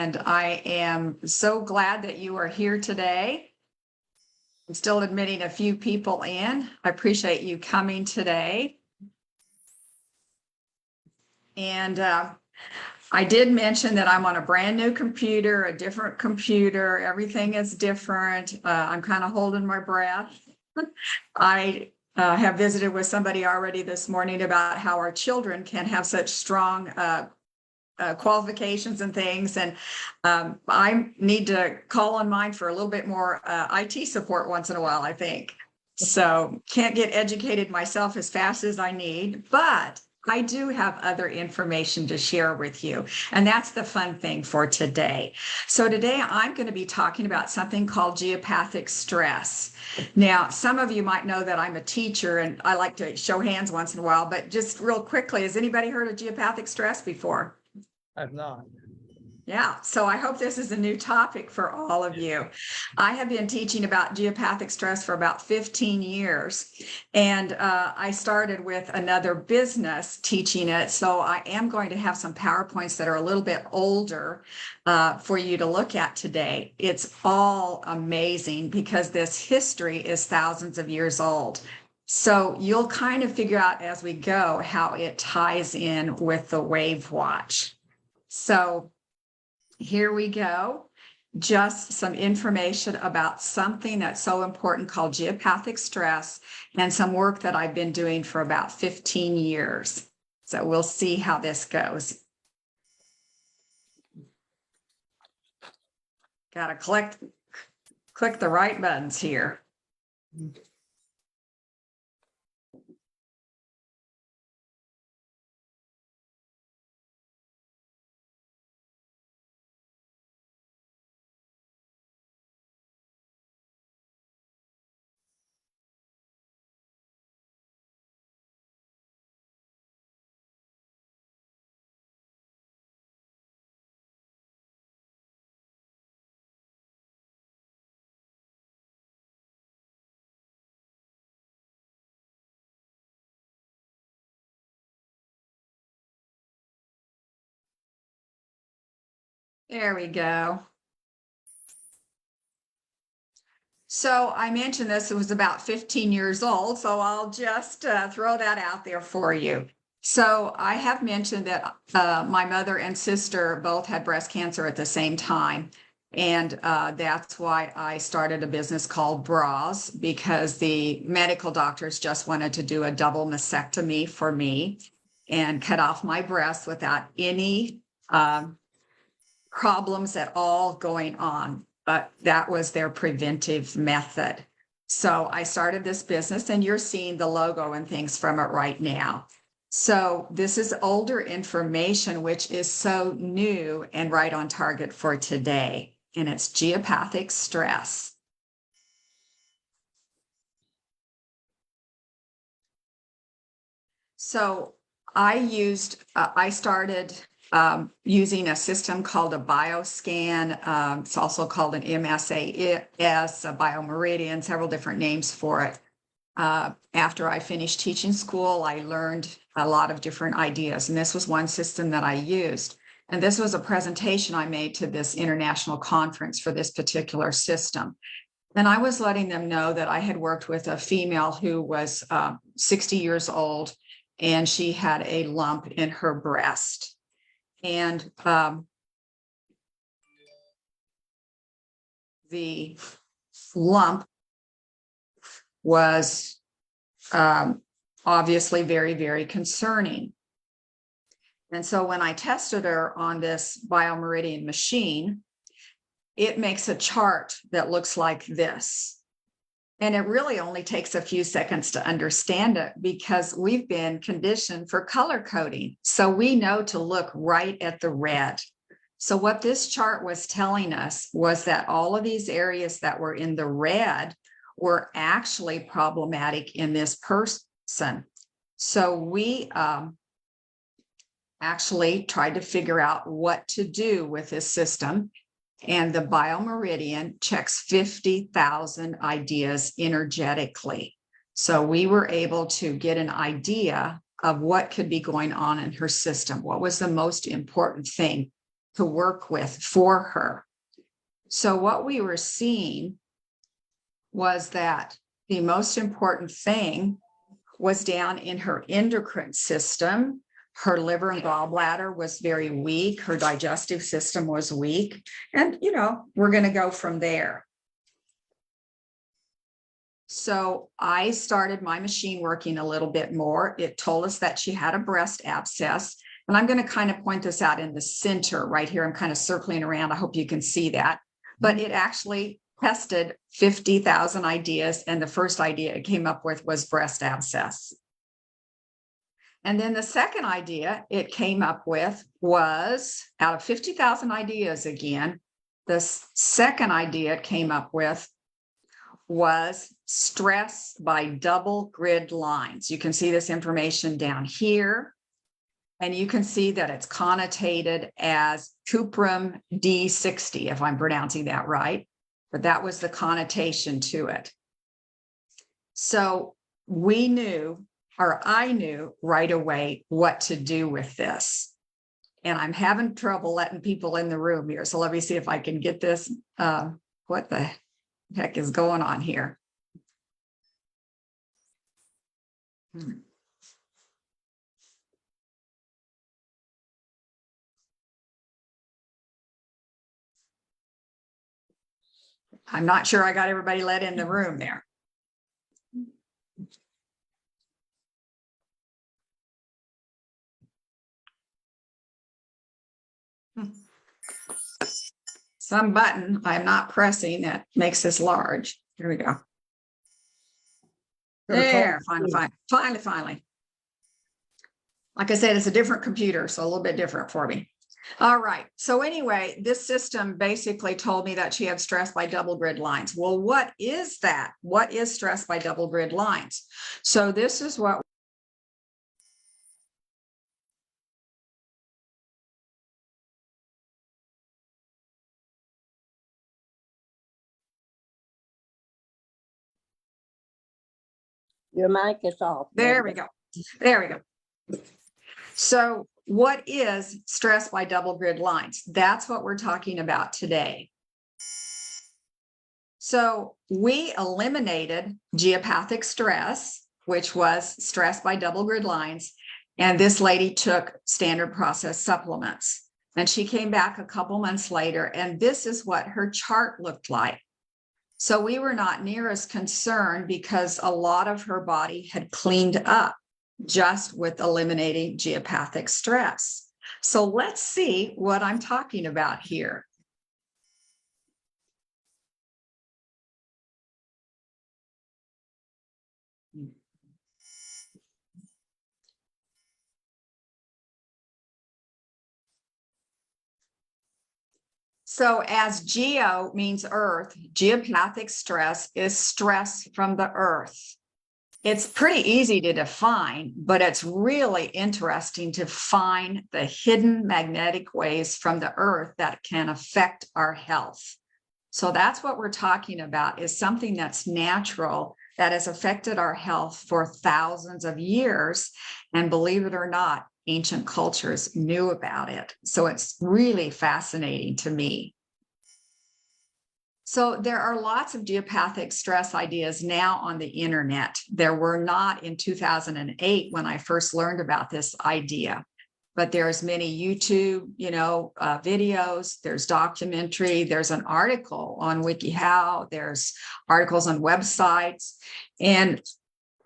And I am so glad that you are here today. I'm still admitting a few people in. I appreciate you coming today. And I did mention that I'm on a brand new computer, a different computer. Everything is different. I'm kind of holding my breath. I have visited with somebody already this morning about how our children can have such strong qualifications and things. And I need to call on mine for a little bit more IT support once in a while, I think. So can't get educated myself as fast as I need, but I do have other information to share with you. And that's the fun thing for today. So today I'm going to be talking about something called geopathic stress. Now, some of you might know that I'm a teacher and I like to show hands once in a while, but just real quickly, has anybody heard of geopathic stress before? I've not. Yeah, so I hope this is a new topic for all of you. I have been teaching about geopathic stress for about 15 years, and I started with another business teaching it. So I am going to have some PowerPoints that are a little bit older for you to look at today. It's all amazing because this history is thousands of years old. So you'll kind of figure out as we go how it ties in with the WAVwatch. So here we go. Just some information about something that's so important called geopathic stress and some work that I've been doing for about 15 years. So we'll see how this goes. Got to click the right buttons here. There we go. So I mentioned this, it was about 15 years old, so I'll just throw that out there for you. So I have mentioned that my mother and sister both had breast cancer at the same time. And that's why I started a business called Bras, because the medical doctors just wanted to do a double mastectomy for me and cut off my breasts without any problems at all going on. But that was their preventive method. So I started this business and you're seeing the logo and things from it right now. So this is older information, which is so new and right on target for today. And it's geopathic stress. So I started using a system called a bioscan. It's also called an MSAS, a biomeridian, several different names for it. After I finished teaching school, I learned a lot of different ideas, and this was one system that I used. And this was a presentation I made to this international conference for this particular system. And I was letting them know that I had worked with a female who was 60 years old, and she had a lump in her breast. And the lump was obviously very, very concerning. And so when I tested her on this biomeridian machine, it makes a chart that looks like this. And it really only takes a few seconds to understand it because we've been conditioned for color coding. So we know to look right at the red. So what this chart was telling us was that all of these areas that were in the red were actually problematic in this person. So we actually tried to figure out what to do with this system. And the biomeridian checks 50,000 ideas energetically. So we were able to get an idea of what could be going on in her system. What was the most important thing? to work with for her. So what we were seeing was that the most important thing was down in her endocrine system. Her liver and gallbladder was very weak. Her digestive system was weak. And, we're going to go from there. So I started my machine working a little bit more. It told us that she had a breast abscess. And I'm going to kind of point this out in the center right here. I'm kind of circling around. I hope you can see that. But it actually tested 50,000 ideas. And the first idea it came up with was breast abscess. And then the second idea it came up with was, out of 50,000 ideas again, the second idea it came up with was stress by double grid lines. You can see this information down here. And you can see that it's connotated as cuprum D60, if I'm pronouncing that right. But that was the connotation to it. So we knew, or I knew right away what to do with this. And I'm having trouble letting people in the room here. So let me see if I can get this. What the heck is going on here? I'm not sure I got everybody let in the room there. Some button I'm not pressing that makes this large. Here we go. There, finally. Like I said, it's a different computer, so a little bit different for me. All right. So anyway, this system basically told me that she had stress by double grid lines. Well, what is that? What is stress by double grid lines? So this is what your mic is off. There we go. There we go. So what is stress by double grid lines? That's what we're talking about today. So we eliminated geopathic stress, which was stress by double grid lines. And this lady took standard process supplements. And she came back a couple months later, and this is what her chart looked like. So we were not near as concerned because a lot of her body had cleaned up just with eliminating geopathic stress. So let's see what I'm talking about here. So as geo means earth, geopathic stress is stress from the earth. It's pretty easy to define, but it's really interesting to find the hidden magnetic waves from the earth that can affect our health. So that's what we're talking about, is something that's natural that has affected our health for thousands of years. And believe it or not, ancient cultures knew about it. So it's really fascinating to me. So there are lots of geopathic stress ideas now on the internet. There were not in 2008 when I first learned about this idea, but there's many YouTube, videos, there's documentary, there's an article on WikiHow, there's articles on websites, and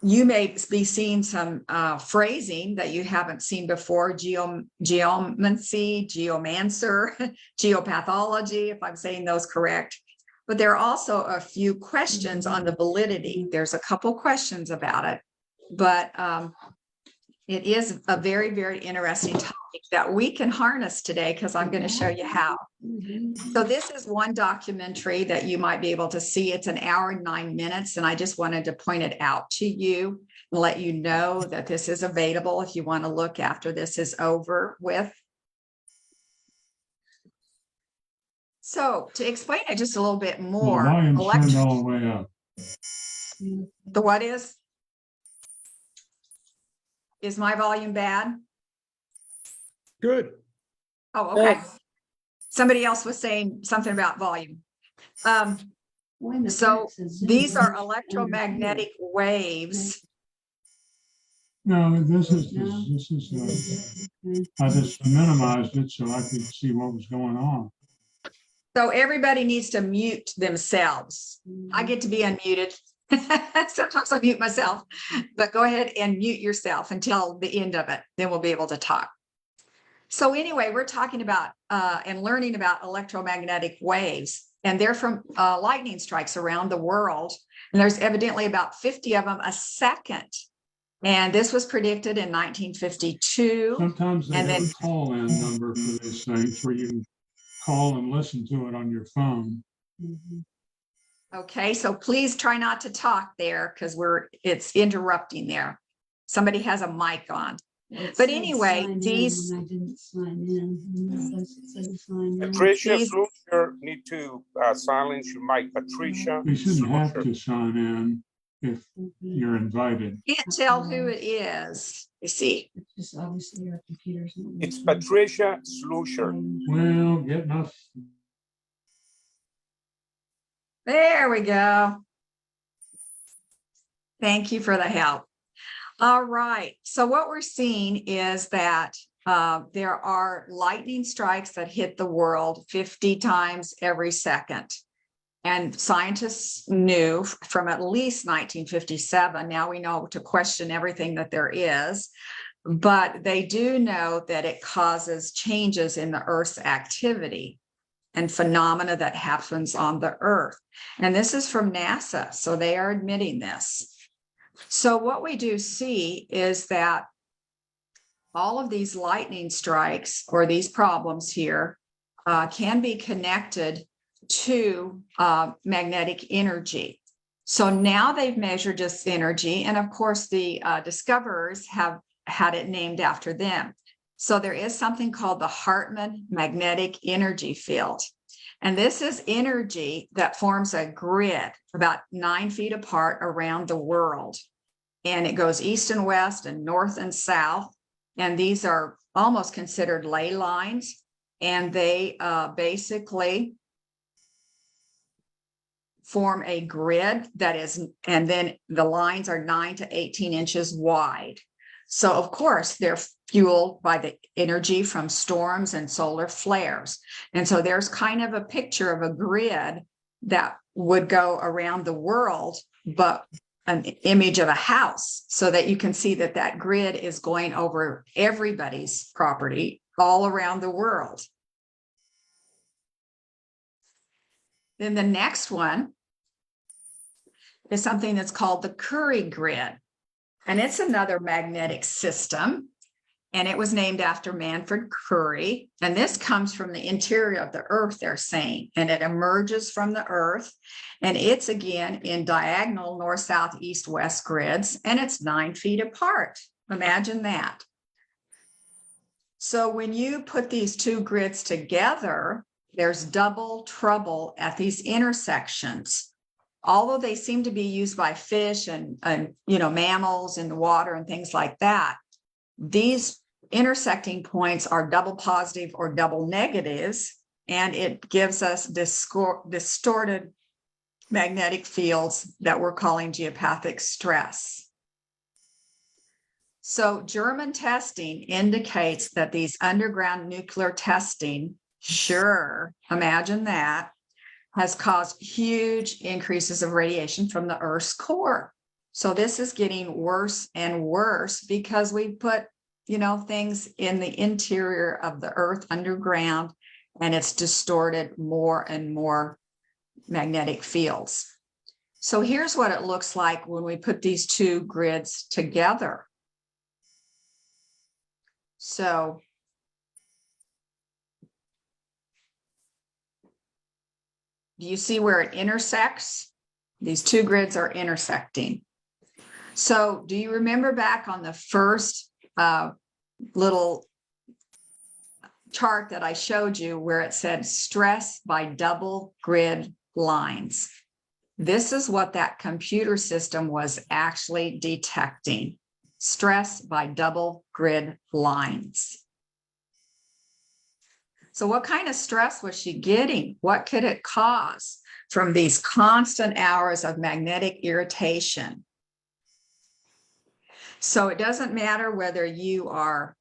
you may be seeing some phrasing that you haven't seen before: geomancy, geomancer, geopathology, if I'm saying those correct. But there are also a few questions on the validity. There's a couple questions about it, but it is a very, very interesting topic that we can harness today, because I'm going to show you how. So this is one documentary that you might be able to see. It's an hour and 9 minutes, and I just wanted to point it out to you and let you know that this is available if you want to look after this is over with. So to explain it just a little bit more, the volume's turned all the way up. The what is? Is my volume bad? Good. Oh, okay. Somebody else was saying something about volume. So these are electromagnetic waves. No, this is, I just minimized it so I could see what was going on. So everybody needs to mute themselves. I get to be unmuted. Sometimes I mute myself, but go ahead and mute yourself until the end of it. Then we'll be able to talk. So anyway, we're talking about and learning about electromagnetic waves, and they're from lightning strikes around the world. And there's evidently about 50 of them a second. And this was predicted in 1952. Sometimes they And have then- a call-in number for these things where you can call and listen to it on your phone. Okay, so please try not to talk there because it's interrupting there. Somebody has a mic on. But anyway, these Patricia These- Flusher, need to silence your mic. Patricia You shouldn't have Flusher. to sign in if you're invited. can't tell who it is. You see, Just obviously our computers. It's Patricia Flusher. Well, get enough. there we go. Thank you for the help. All right. So what we're seeing is that there are lightning strikes that hit the world 50 times every second. And scientists knew from at least 1957, now we know to question everything that there is, but they do know that it causes changes in the Earth's activity and phenomena that happens on the Earth. And this is from NASA, so they are admitting this. So what we do see is that all of these lightning strikes or these problems here can be connected to magnetic energy. So now they've measured this energy, and of course the discoverers have had it named after them. So there is something called the Hartmann magnetic energy field. And this is energy that forms a grid about 9 feet apart around the world. And it goes east and west and north and south. And these are almost considered ley lines. And they basically form a grid that is, and then the lines are 9 to 18 inches wide. So of course, they're fueled by the energy from storms and solar flares. And so there's kind of a picture of a grid that would go around the world, but an image of a house so that you can see that that grid is going over everybody's property all around the world. Then the next one is something that's called the Curie grid. And it's another magnetic system. And it was named after Manfred Curie. And this comes from the interior of the Earth, they're saying. And it emerges from the Earth. And it's again in diagonal north, south, east, west grids. And it's 9 feet apart. Imagine that. So when you put these two grids together, there's double trouble at these intersections. Although they seem to be used by fish and mammals in the water and things like that, these intersecting points are double positive or double negatives, and it gives us distorted magnetic fields that we're calling geopathic stress. So German testing indicates that these underground nuclear testing, sure, imagine that, has caused huge increases of radiation from the Earth's core. So this is getting worse and worse because we put, things in the interior of the Earth underground, and it's distorted more and more magnetic fields. So here's what it looks like when we put these two grids together. So do you see where it intersects? These two grids are intersecting. So do you remember back on the first little chart that I showed you where it said stress by double grid lines? This is what that computer system was actually detecting. Stress by double grid lines. So what kind of stress was she getting? What could it cause from these constant hours of magnetic irritation? So it doesn't matter whether you are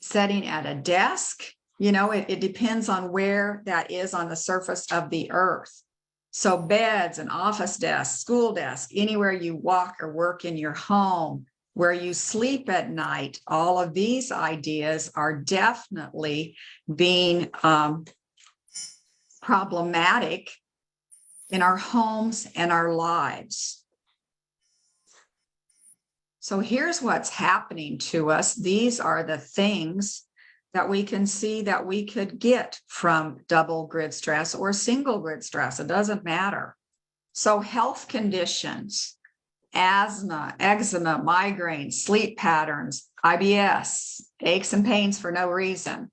sitting at a desk, it depends on where that is on the surface of the earth. So beds and office desks, school desks, anywhere you walk or work in your home, where you sleep at night, all of these ideas are definitely being problematic in our homes and our lives. So here's what's happening to us. These are the things that we can see that we could get from double grid stress or single grid stress. It doesn't matter. So health conditions, asthma, eczema, migraine, sleep patterns, IBS, aches and pains for no reason,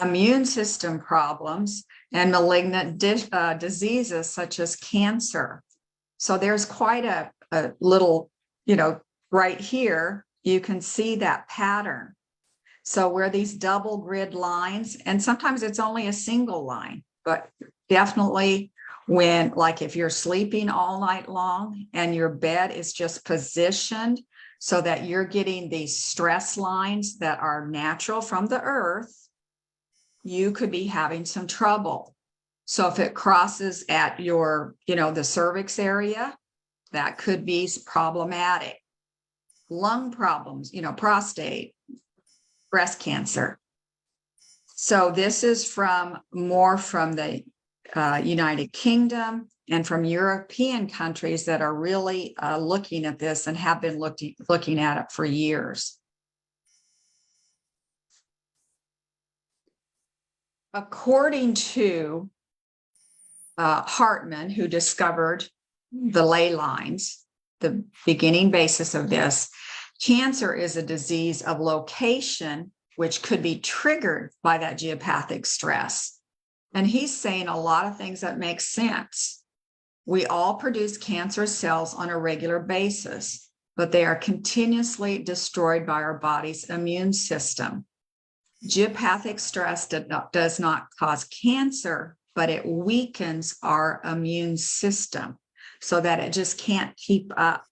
immune system problems, and malignant diseases such as cancer. So there's quite a little, right here, you can see that pattern. So where these double grid lines, and sometimes it's only a single line, but definitely when, like if you're sleeping all night long and your bed is just positioned so that you're getting these stress lines that are natural from the earth, you could be having some trouble. So if it crosses at your, the cervix area, that could be problematic. Lung problems, prostate, breast cancer. So this is more from the United Kingdom and from European countries that are really looking at this and have been looking at it for years. According to Hartman, who discovered the ley lines, the beginning basis of this, cancer is a disease of location, which could be triggered by that geopathic stress. And he's saying a lot of things that make sense. We all produce cancerous cells on a regular basis, but they are continuously destroyed by our body's immune system. Geopathic stress does not cause cancer, but it weakens our immune system so that it just can't keep up.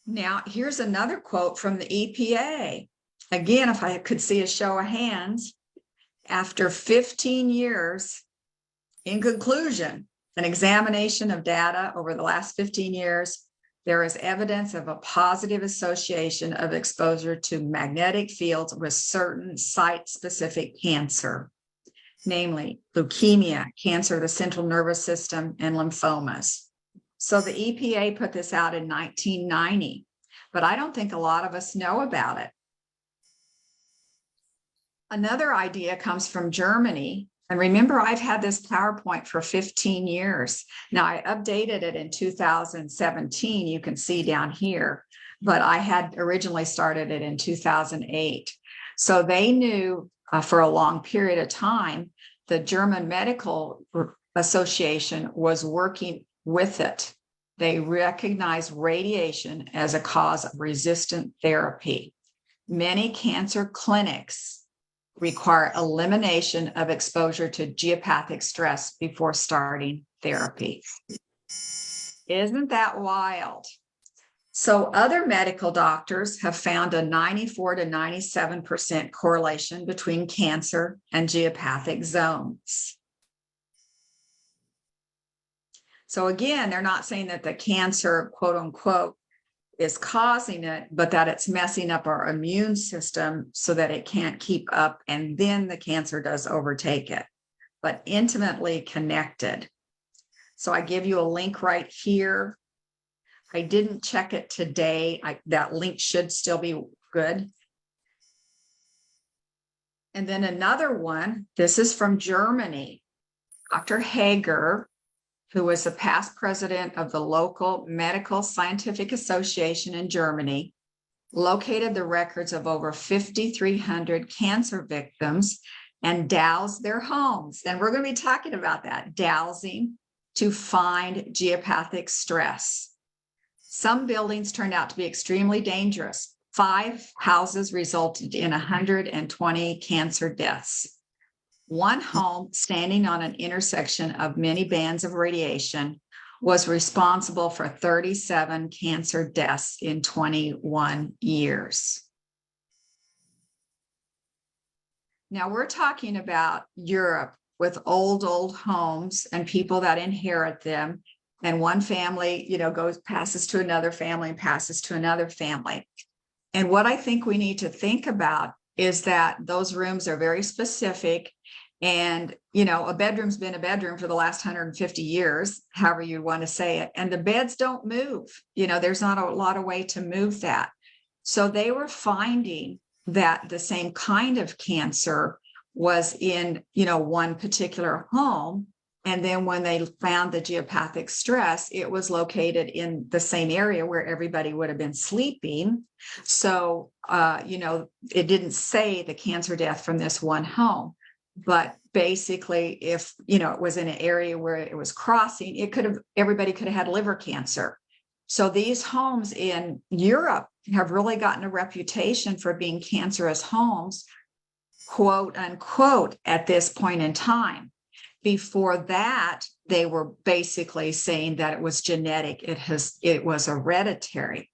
Now, here's another quote from the EPA. Again, if I could see a show of hands, after 15 years, in conclusion, an examination of data over the last 15 years, there is evidence of a positive association of exposure to magnetic fields with certain site-specific cancer, namely leukemia, cancer of the central nervous system, and lymphomas. So the EPA put this out in 1990, but I don't think a lot of us know about it. Another idea comes from Germany. And remember, I've had this PowerPoint for 15 years. Now, I updated it in 2017, you can see down here, but I had originally started it in 2008. So they knew for a long period of time, the German Medical Association was working with it. They recognize radiation as a cause of resistant therapy. Many cancer clinics require elimination of exposure to geopathic stress before starting therapy. Isn't that wild? So other medical doctors have found a 94 to 97% correlation between cancer and geopathic zones. So again, they're not saying that the cancer, quote unquote, is causing it, but that it's messing up our immune system so that it can't keep up, and then the cancer does overtake it, but intimately connected. So I give you a link right here. I didn't check it today. That link should still be good. And then another one, this is from Germany. Dr. Hager, who was the past president of the local medical scientific association in Germany, located the records of over 5,300 cancer victims and dowsed their homes. And we're going to be talking about that, dowsing, to find geopathic stress. Some buildings turned out to be extremely dangerous, 5 houses resulted in 120 cancer deaths. One home standing on an intersection of many bands of radiation was responsible for 37 cancer deaths in 21 years. Now we're talking about Europe with old homes and people that inherit them. And one family, passes to another family and passes to another family. And what I think we need to think about is that those rooms are very specific. And, a bedroom's been a bedroom for the last 150 years, however you want to say it. And the beds don't move. There's not a lot of way to move that. So they were finding that the same kind of cancer was in, one particular home. And then when they found the geopathic stress, it was located in the same area where everybody would have been sleeping. So, it didn't say the cancer death from this one home. But basically, if, it was in an area where it was crossing, everybody could have had liver cancer. So these homes in Europe have really gotten a reputation for being cancerous homes, quote unquote, at this point in time. Before that, they were basically saying that it was genetic, it was hereditary.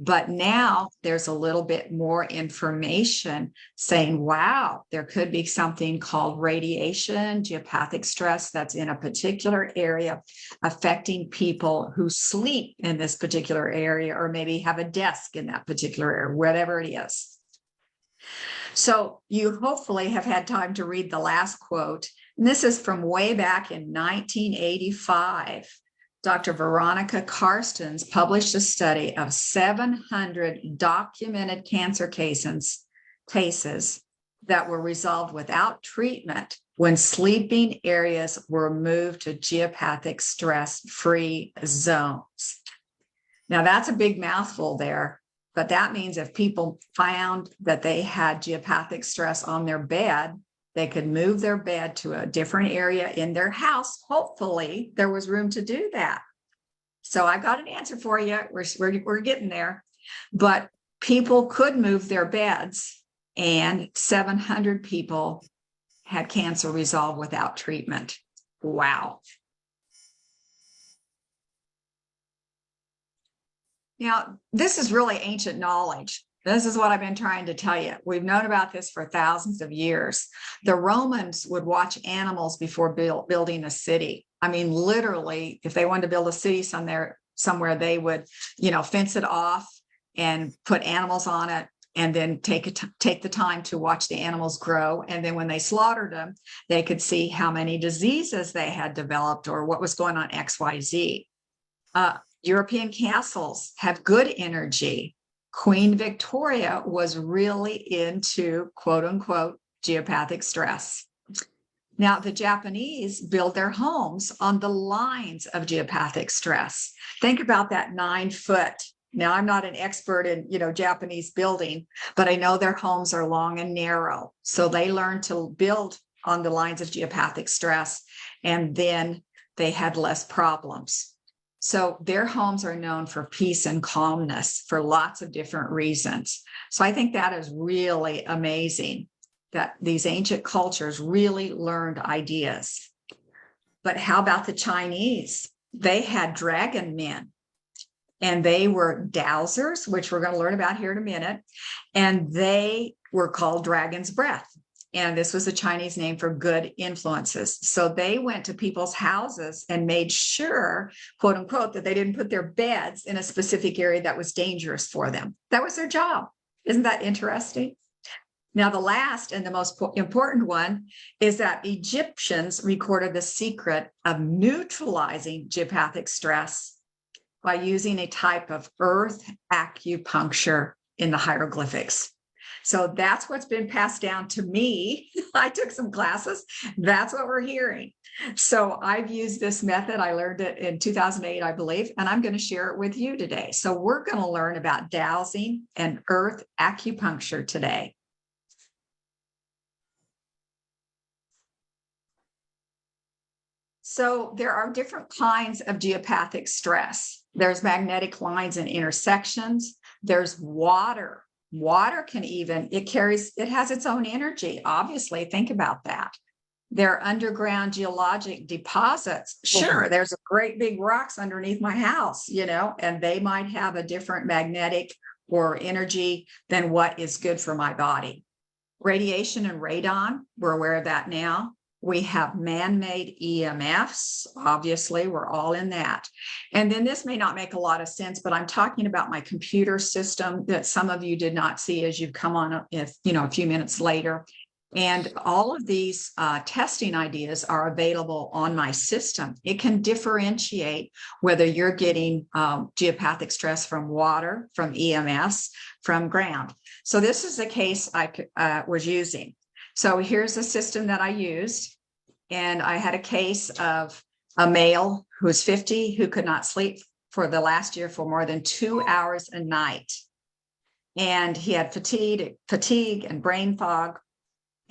But now there's a little bit more information saying, wow, there could be something called radiation, geopathic stress that's in a particular area affecting people who sleep in this particular area, or maybe have a desk in that particular area, whatever it is. So you hopefully have had time to read the last quote. And this is from way back in 1985. Dr. Veronica Carstens published a study of 700 documented cancer cases that were resolved without treatment when sleeping areas were moved to geopathic stress-free zones. Now, that's a big mouthful there, but that means if people found that they had geopathic stress on their bed, they could move their bed to a different area in their house. Hopefully, there was room to do that. So I got an answer for you. We're getting there. But people could move their beds, and 700 people had cancer resolved without treatment. Wow. Now, this is really ancient knowledge. This is what I've been trying to tell you. We've known about this for thousands of years. The Romans would watch animals before building a city. I mean, literally, if they wanted to build a city somewhere, they would, fence it off and put animals on it, and then take the time to watch the animals grow. And then when they slaughtered them, they could see how many diseases they had developed or what was going on XYZ. European castles have good energy. Queen Victoria was really into, quote unquote, geopathic stress. Now, the Japanese build their homes on the lines of geopathic stress. Think about that 9 foot. Now, I'm not an expert in, Japanese building, but I know their homes are long and narrow. So they learned to build on the lines of geopathic stress, and then they had less problems. So their homes are known for peace and calmness for lots of different reasons. So I think that is really amazing that these ancient cultures really learned ideas. But how about the Chinese? They had dragon men, and they were dowsers, which we're going to learn about here in a minute. And they were called dragon's breath. And this was a Chinese name for good influences. So they went to people's houses and made sure, quote unquote, that they didn't put their beds in a specific area that was dangerous for them. That was their job. Isn't that interesting? Now, the last and the most important one is that Egyptians recorded the secret of neutralizing geopathic stress by using a type of earth acupuncture in the hieroglyphics. So that's what's been passed down to me. I took some classes. That's what we're hearing. So I've used this method. I learned it in 2008, I believe, and I'm going to share it with you today. So we're going to learn about dowsing and earth acupuncture today. So there are different kinds of geopathic stress. There's magnetic lines and intersections. There's water Water can even, it has its own energy. Obviously, think about that. They're underground geologic deposits. Sure, there's a great big rocks underneath my house, and they might have a different magnetic or energy than what is good for my body. Radiation and radon, we're aware of that now. We have man-made EMFs. Obviously, we're all in that. And then this may not make a lot of sense, but I'm talking about my computer system that some of you did not see as you've come on, a few minutes later. And all of these testing ideas are available on my system. It can differentiate whether you're getting geopathic stress from water, from EMS, from ground. So this is the case I was using. So here's the system that I used. And I had a case of a male who's 50 who could not sleep for the last year for more than 2 hours a night. And he had fatigue and brain fog.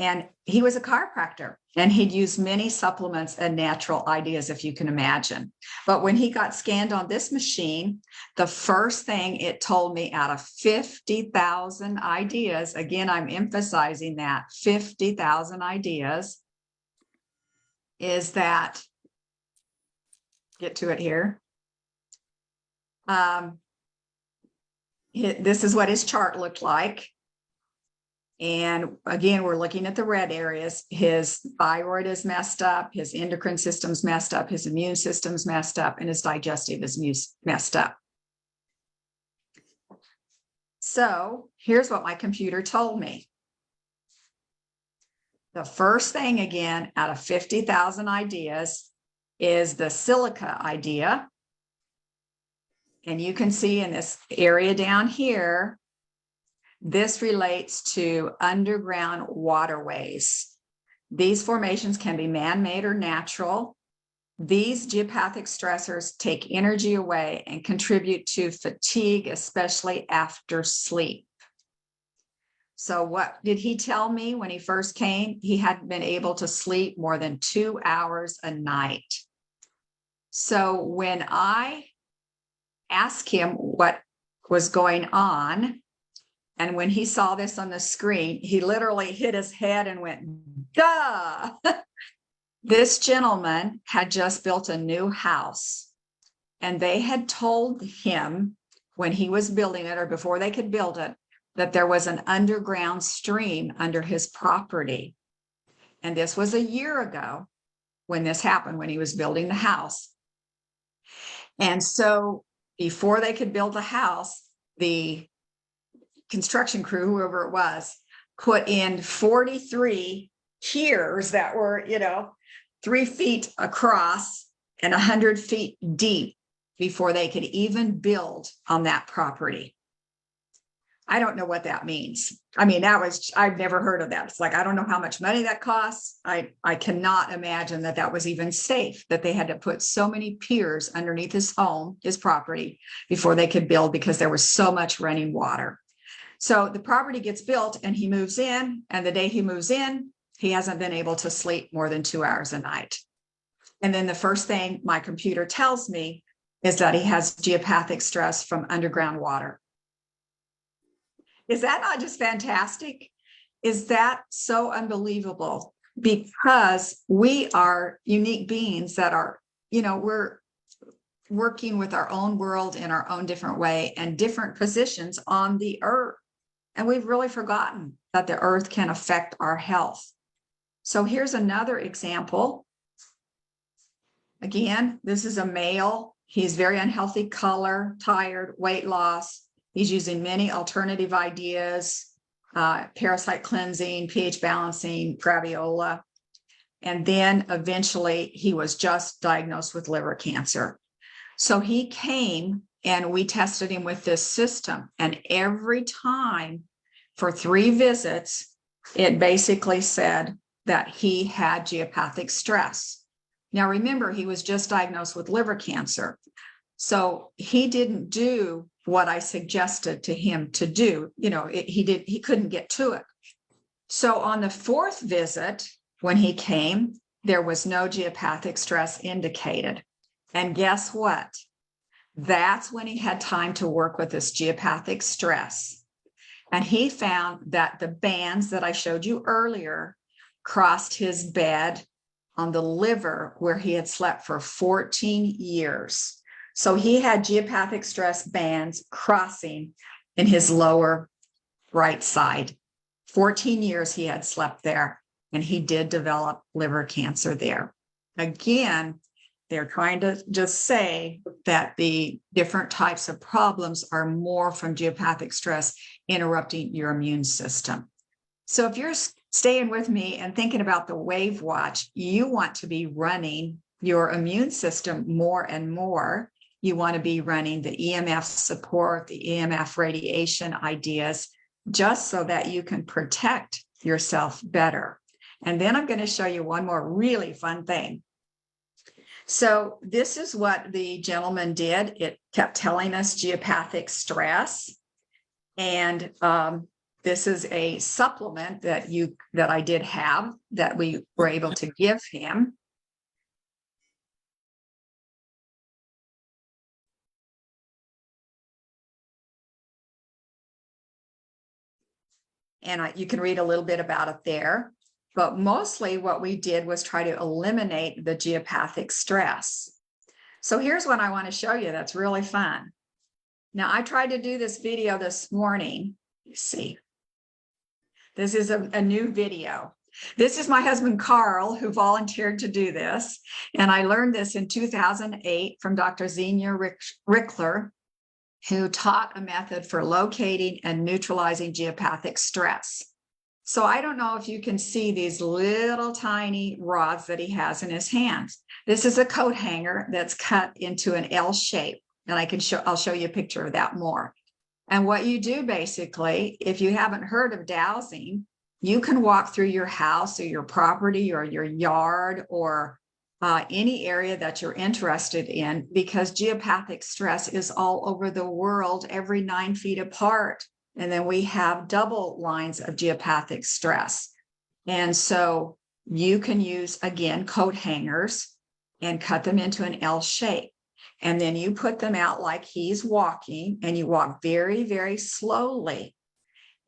And he was a chiropractor, and he'd used many supplements and natural ideas, if you can imagine. But when he got scanned on this machine, the first thing it told me out of 50,000 ideas, again, I'm emphasizing that 50,000 ideas, is that, get to it here. This is what his chart looked like. And again, we're looking at the red areas. His thyroid is messed up, his endocrine system's messed up, his immune system's messed up, and his digestive is messed up. So here's what my computer told me. The first thing, again, out of 50,000 ideas is the silica idea. And you can see in this area down here, this relates to underground waterways. These formations can be man-made or natural. These geopathic stressors take energy away and contribute to fatigue, especially after sleep. So what did he tell me when he first came? He hadn't been able to sleep more than 2 hours a night. So when I asked him what was going on, and when he saw this on the screen, he literally hit his head and went, duh. This gentleman had just built a new house, and they had told him when he was building it, or before they could build it, that there was an underground stream under his property. And this was a year ago when this happened, when he was building the house. And so before they could build the house, the construction crew, whoever it was, put in 43 piers that were, 3 feet across and 100 feet deep before they could even build on that property. I don't know what that means. I mean, I've never heard of that. It's like, I don't know how much money that costs. I cannot imagine that was even safe, that they had to put so many piers underneath his home, his property, before they could build, because there was so much running water. So the property gets built and he moves in, and the day he moves in, he hasn't been able to sleep more than 2 hours a night. And then the first thing my computer tells me is that he has geopathic stress from underground water. Is that not just fantastic? Is that so unbelievable? Because we are unique beings that are, we're working with our own world in our own different way and different positions on the earth. And we've really forgotten that the earth can affect our health. So here's another example. Again, this is a male. He's very unhealthy color, tired, weight loss. He's using many alternative ideas, parasite cleansing, pH balancing, graviola. And then eventually he was just diagnosed with liver cancer. So he came and we tested him with this system. And every time for 3 visits, it basically said that he had geopathic stress. Now, remember, he was just diagnosed with liver cancer. So he didn't do what I suggested to him to do. He couldn't get to it. So on the 4th visit, when he came, there was no geopathic stress indicated. And guess what? That's when he had time to work with this geopathic stress. And he found that the bands that I showed you earlier crossed his bed on the liver where he had slept for 14 years. So he had geopathic stress bands crossing in his lower right side. 14 years he had slept there, and he did develop liver cancer there. Again, they're trying to just say that the different types of problems are more from geopathic stress interrupting your immune system. So if you're staying with me and thinking about the WAVwatch, you want to be running your immune system more and more. You want to be running the EMF support, the EMF radiation ideas, just so that you can protect yourself better. And then I'm going to show you one more really fun thing. So this is what the gentleman did. It kept telling us geopathic stress. And this is a supplement that I did have that we were able to give him. And you can read a little bit about it there. But mostly what we did was try to eliminate the geopathic stress. So here's what I want to show you that's really fun. Now, I tried to do this video this morning. Let's see. This is a new video. This is my husband, Carl, who volunteered to do this. And I learned this in 2008 from Dr. Xenia Rickler, who taught a method for locating and neutralizing geopathic stress. So I don't know if you can see these little tiny rods that he has in his hands. This is a coat hanger that's cut into an L shape. And I'll show you a picture of that more. And what you do basically, if you haven't heard of dowsing, you can walk through your house or your property or your yard or any area that you're interested in, because geopathic stress is all over the world, every 9 feet apart. And then we have double lines of geopathic stress. And so you can use, again, coat hangers and cut them into an L shape. And then you put them out like he's walking, and you walk very, very slowly.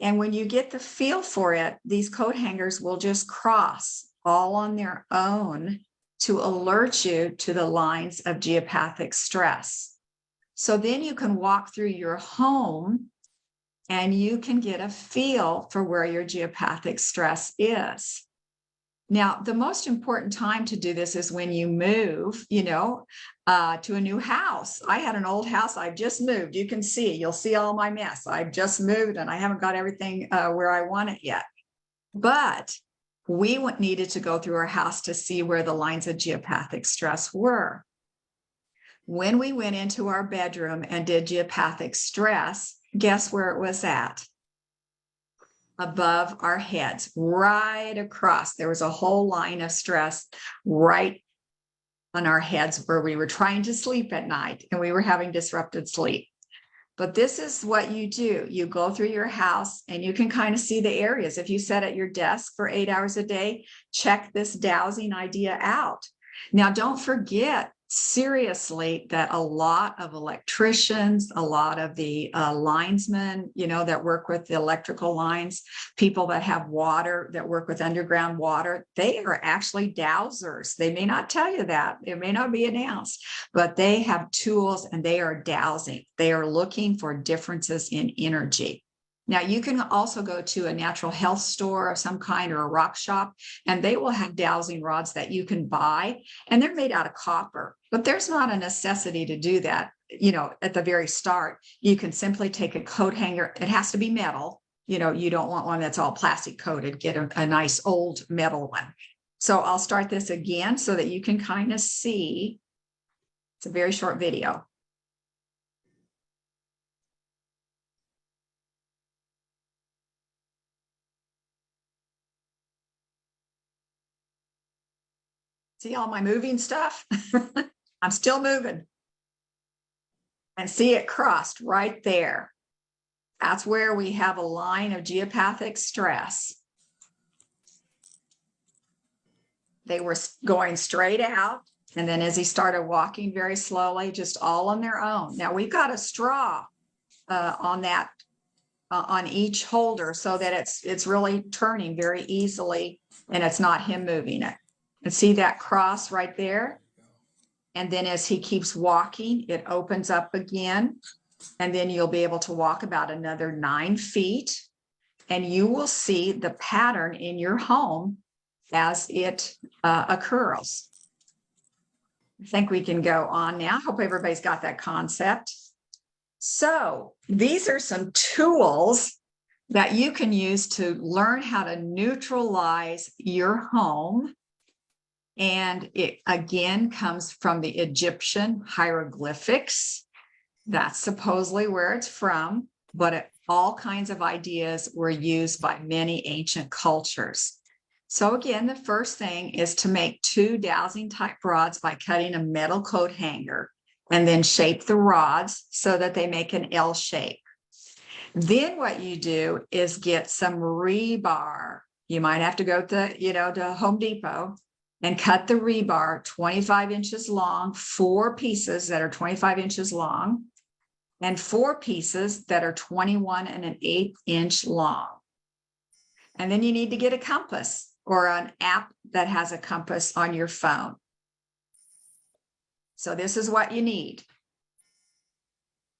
And when you get the feel for it, these coat hangers will just cross all on their own to alert you to the lines of geopathic stress. So then you can walk through your home and you can get a feel for where your geopathic stress is. Now, the most important time to do this is when you move, to a new house. I had an old house. I've just moved. You can see, you'll see all my mess. I've just moved and I haven't got everything where I want it yet. But we needed to go through our house to see where the lines of geopathic stress were. When we went into our bedroom and did geopathic stress, guess where it was at? Above our heads, right across. There was a whole line of stress right on our heads where we were trying to sleep at night and we were having disrupted sleep. But this is what you do. You go through your house and you can kind of see the areas. If you sit at your desk for 8 hours a day, check this dowsing idea out. Now, don't forget, seriously, that a lot of electricians, a lot of the linesmen, that work with the electrical lines, people that have water, that work with underground water, they are actually dowsers. They may not tell you that. It may not be announced, but they have tools and they are dowsing. They are looking for differences in energy. Now, you can also go to a natural health store of some kind or a rock shop, and they will have dowsing rods that you can buy, and they're made out of copper. But there's not a necessity to do that, at the very start. You can simply take a coat hanger. It has to be metal. You don't want one that's all plastic coated. Get a nice old metal one. So I'll start this again so that you can kind of see. It's a very short video. See all my moving stuff? I'm still moving. And see it crossed right there. That's where we have a line of geopathic stress. They were going straight out. And then as he started walking very slowly, just all on their own. Now we've got a straw on that on each holder so that it's really turning very easily and it's not him moving it. And see that cross right there? And then as he keeps walking, it opens up again. And then you'll be able to walk about another 9 feet. And you will see the pattern in your home as it occurs. I think we can go on now. Hope everybody's got that concept. So these are some tools that you can use to learn how to neutralize your home. And it again comes from the Egyptian hieroglyphics. That's supposedly where it's from, but all kinds of ideas were used by many ancient cultures. So again, the first thing is to make 2 dowsing type rods by cutting a metal coat hanger and then shape the rods so that they make an L shape. Then what you do is get some rebar. You might have to go to Home Depot and cut the rebar 25 inches long, 4 pieces that are 25 inches long, and 4 pieces that are 21 1/8 inch long. And then you need to get a compass or an app that has a compass on your phone. So this is what you need.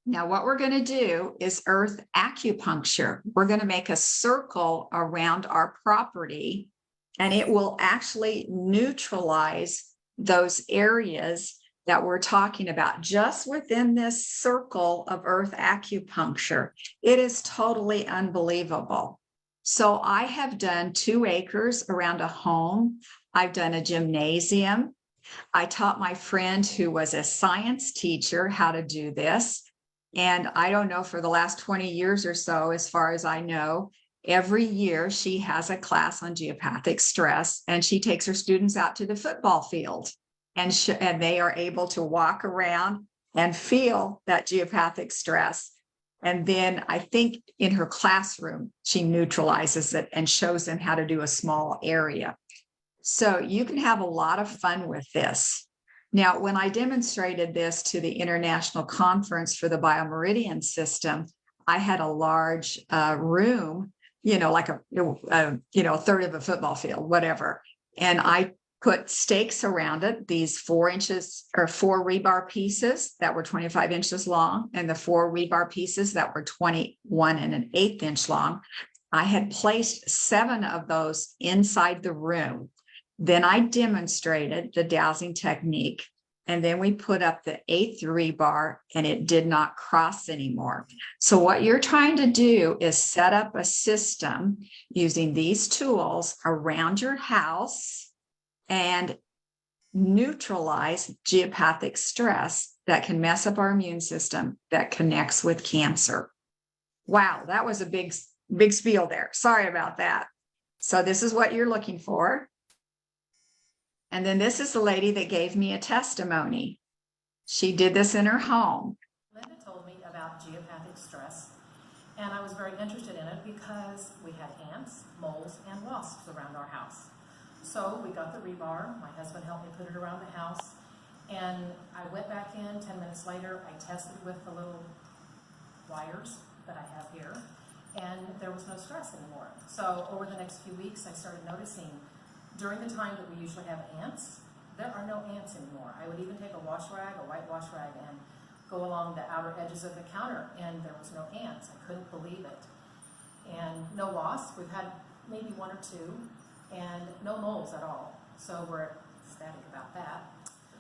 Now, what we're going to do is earth acupuncture. We're going to make a circle around our property, and it will actually neutralize those areas that we're talking about just within this circle of earth acupuncture. It is totally unbelievable. So I have done 2 acres around a home. I've done a gymnasium. I taught my friend who was a science teacher how to do this. And I don't know, for the last 20 years or so, as far as I know, every year she has a class on geopathic stress, and she takes her students out to the football field, and they are able to walk around and feel that geopathic stress. And then I think in her classroom, she neutralizes it and shows them how to do a small area. So you can have a lot of fun with this. Now, when I demonstrated this to the International Conference for the Biomeridian System, I had a large room, like a third of a football field, whatever. And I put stakes around it, these 4 inches or 4 rebar pieces that were 25 inches long, and the 4 rebar pieces that were 21 1/8 inch long. I had placed 7 of those inside the room. Then I demonstrated the dowsing technique, and then we put up the 8th rebar, and it did not cross anymore. So what you're trying to do is set up a system using these tools around your house and neutralize geopathic stress that can mess up our immune system that connects with cancer. Wow, that was a big spiel there. Sorry about that. So this is what you're looking for. And then this is the lady that gave me a testimony. She did this in her home. Linda told me about geopathic stress, and I was very interested in it because we had ants, moles, and wasps around our house. So we got the rebar. My husband helped me put it around the house, and I went back in 10 minutes later. I tested with the little wires that I have here, and there was no stress anymore. So over the next few weeks, I started noticing during the time that we usually have ants, there are no ants anymore. I would even take a wash rag, a white wash rag, and go along the outer edges of the counter, and there was no ants. I couldn't believe it. And no wasps. We've had maybe 1 or 2, and no moles at all. So we're ecstatic about that.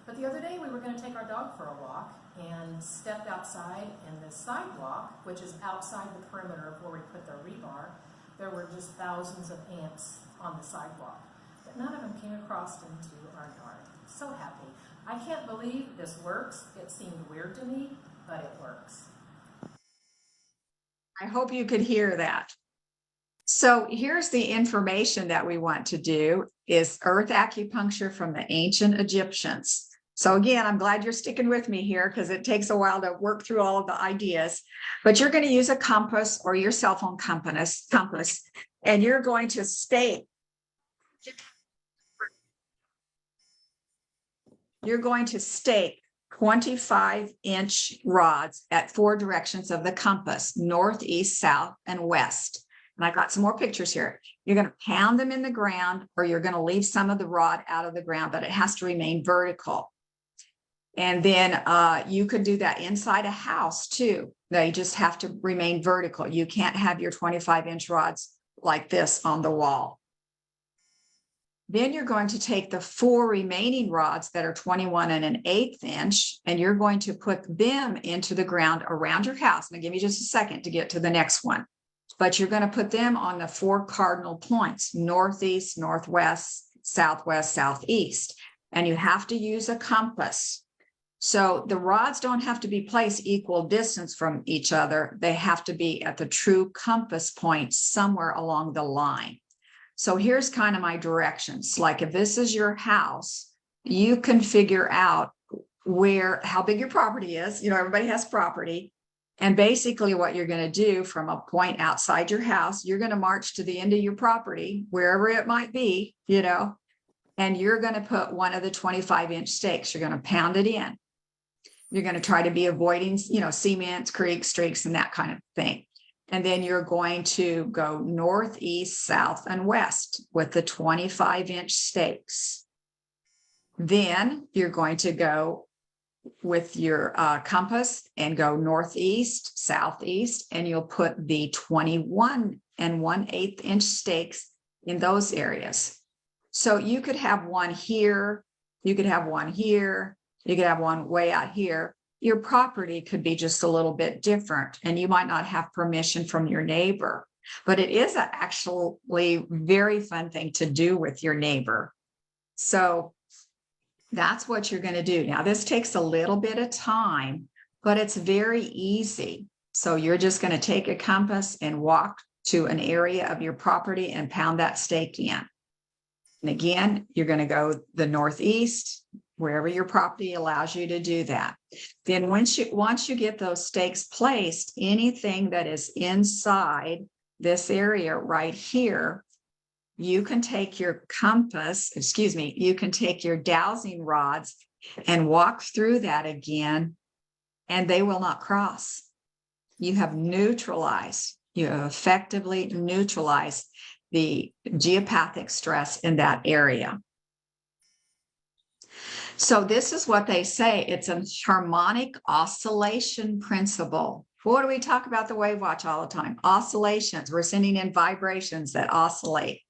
But the other day we were going to take our dog for a walk and stepped outside in the sidewalk, which is outside the perimeter of where we put the rebar. There were just thousands of ants on the sidewalk. But none of them came across into our yard. So happy. I can't believe this works. It seemed weird to me, but it works. I hope you could hear that. So here's the information that we want to do is earth acupuncture from the ancient Egyptians. So again, I'm glad you're sticking with me here because it takes a while to work through all of the ideas, but you're going to use a compass or your cell phone compass, and you're going to stake. You're going to stake 25-inch rods at 4 directions of the compass, north, east, south, and west. And I've got some more pictures here. You're going to pound them in the ground, or you're going to leave some of the rod out of the ground, but it has to remain vertical. And then you could do that inside a house too. They just have to remain vertical. You can't have your 25-inch rods like this on the wall. Then you're going to take the 4 remaining rods that are 21 and 1/8 inch, and you're going to put them into the ground around your house. Now, give me just a second to get to the next one. But you're going to put them on the 4 cardinal points, northeast, northwest, southwest, southeast. And you have to use a compass. So the rods don't have to be placed equal distance from each other. They have to be at the true compass point somewhere along the line. So here's kind of my directions. Like if this is your house, you can figure out how big your property is. Everybody has property. And basically what you're going to do from a point outside your house, you're going to march to the end of your property, wherever it might be, and you're going to put one of the 25-inch stakes. You're going to pound it in. You're going to try to be avoiding, cements, creeks, streaks, and that kind of thing. And then you're going to go north, east, south, and west with the 25-inch stakes. Then you're going to go with your compass and go northeast, southeast, and you'll put the 21 and 1/8 inch stakes in those areas. So you could have one here, you could have one here, you could have one way out here. Your property could be just a little bit different, and you might not have permission from your neighbor, but it is actually very fun thing to do with your neighbor. So that's what you're going to do. Now, this takes a little bit of time, but it's very easy. So you're just going to take a compass and walk to an area of your property and pound that stake in. And again, you're going to go the northeast, wherever your property allows you to do that. Then once you get those stakes placed, anything that is inside this area right here, you can take your you can take your dowsing rods and walk through that again, and they will not cross. You have effectively neutralized the geopathic stress in that area. So this is what they say. It's a harmonic oscillation principle. What do we talk about the WAVwatch all the time? Oscillations. We're sending in vibrations that oscillate.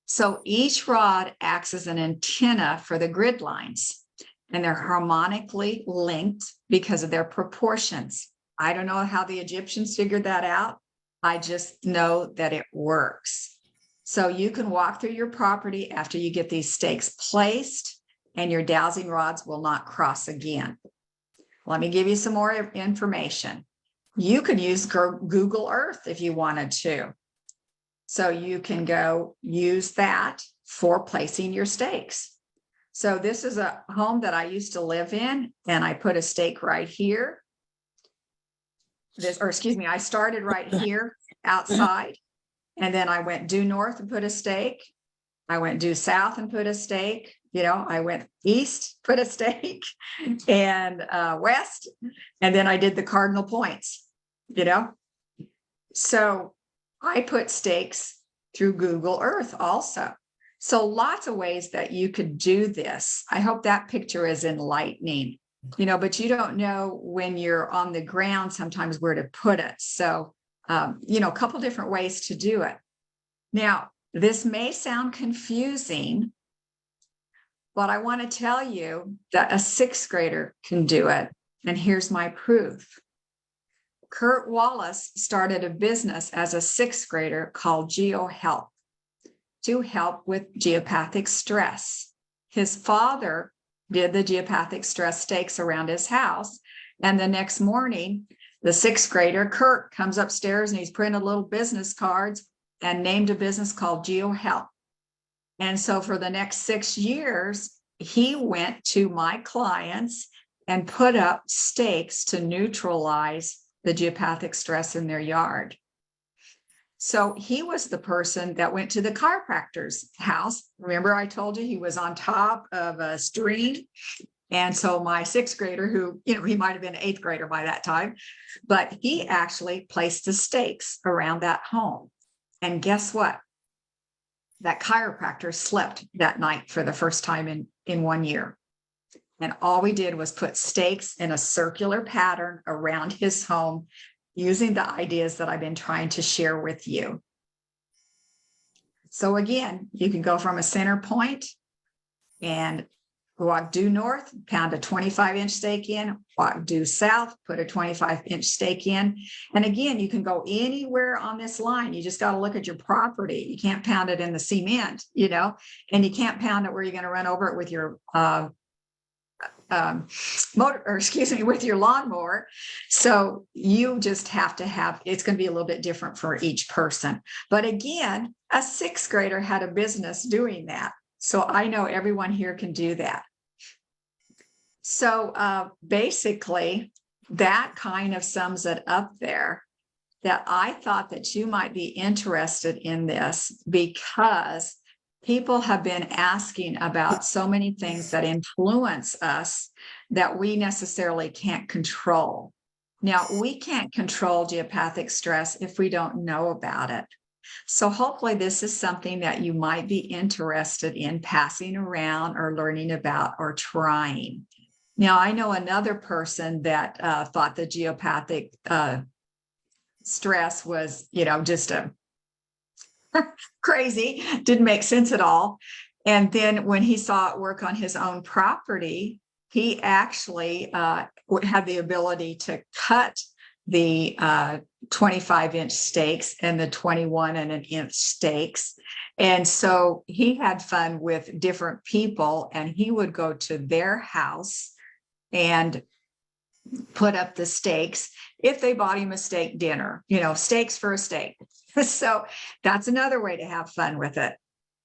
So each rod acts as an antenna for the grid lines, and they're harmonically linked because of their proportions. I don't know how the Egyptians figured that out. I just know that it works. So you can walk through your property after you get these stakes placed, and your dowsing rods will not cross again. Let me give you some more information. You can use Google Earth if you wanted to. So you can go use that for placing your stakes. So this is a home that I used to live in, and I put a stake right here. I started right here outside, and then I went due north and put a stake. I went due south and put a stake. I went east, put a stake, and west, and then I did the cardinal points, So I put stakes through Google Earth also. So lots of ways that you could do this. I hope that picture is enlightening, but you don't know when you're on the ground sometimes where to put it. So, a couple different ways to do it. Now, this may sound confusing, but I want to tell you that a 6th grader can do it. And here's my proof. Kurt Wallace started a business as a 6th grader called GeoHelp to help with geopathic stress. His father did the geopathic stress stakes around his house. And the next morning, the 6th grader, Kurt, comes upstairs and he's printed little business cards and named a business called GeoHelp. And so for the next 6 years, he went to my clients and put up stakes to neutralize the geopathic stress in their yard. So he was the person that went to the chiropractor's house. Remember I told you he was on top of a stream? And so my sixth grader, who, you know, he might have been an eighth grader by that time, but he actually placed the stakes around that home. And guess what? That chiropractor slept that night for the first time in 1 year. And all we did was put stakes in a circular pattern around his home using the ideas that I've been trying to share with you. So again, you can go from a center point and walk due north, pound a 25-inch stake in, walk due south, put a 25-inch stake in. And again, you can go anywhere on this line. You just got to look at your property. You can't pound it in the cement, you know, and you can't pound it where you're going to run over it with your with your lawnmower. So you just have to have, it's going to be a little bit different for each person. But again, a sixth grader had a business doing that. So I know everyone here can do that. So basically, that kind of sums it up there, that I thought that you might be interested in this because people have been asking about so many things that influence us that we necessarily can't control. Now, we can't control geopathic stress if we don't know about it. So hopefully this is something that you might be interested in passing around or learning about or trying. Now, I know another person that thought the geopathic stress was, you know, just a crazy, didn't make sense at all. And then when he saw it work on his own property, he actually had the ability to cut the 25-inch stakes and the 21-inch stakes. And so he had fun with different people, and he would go to their house and put up the stakes if they bought him a steak dinner, you know, steaks for a steak. So that's another way to have fun with it.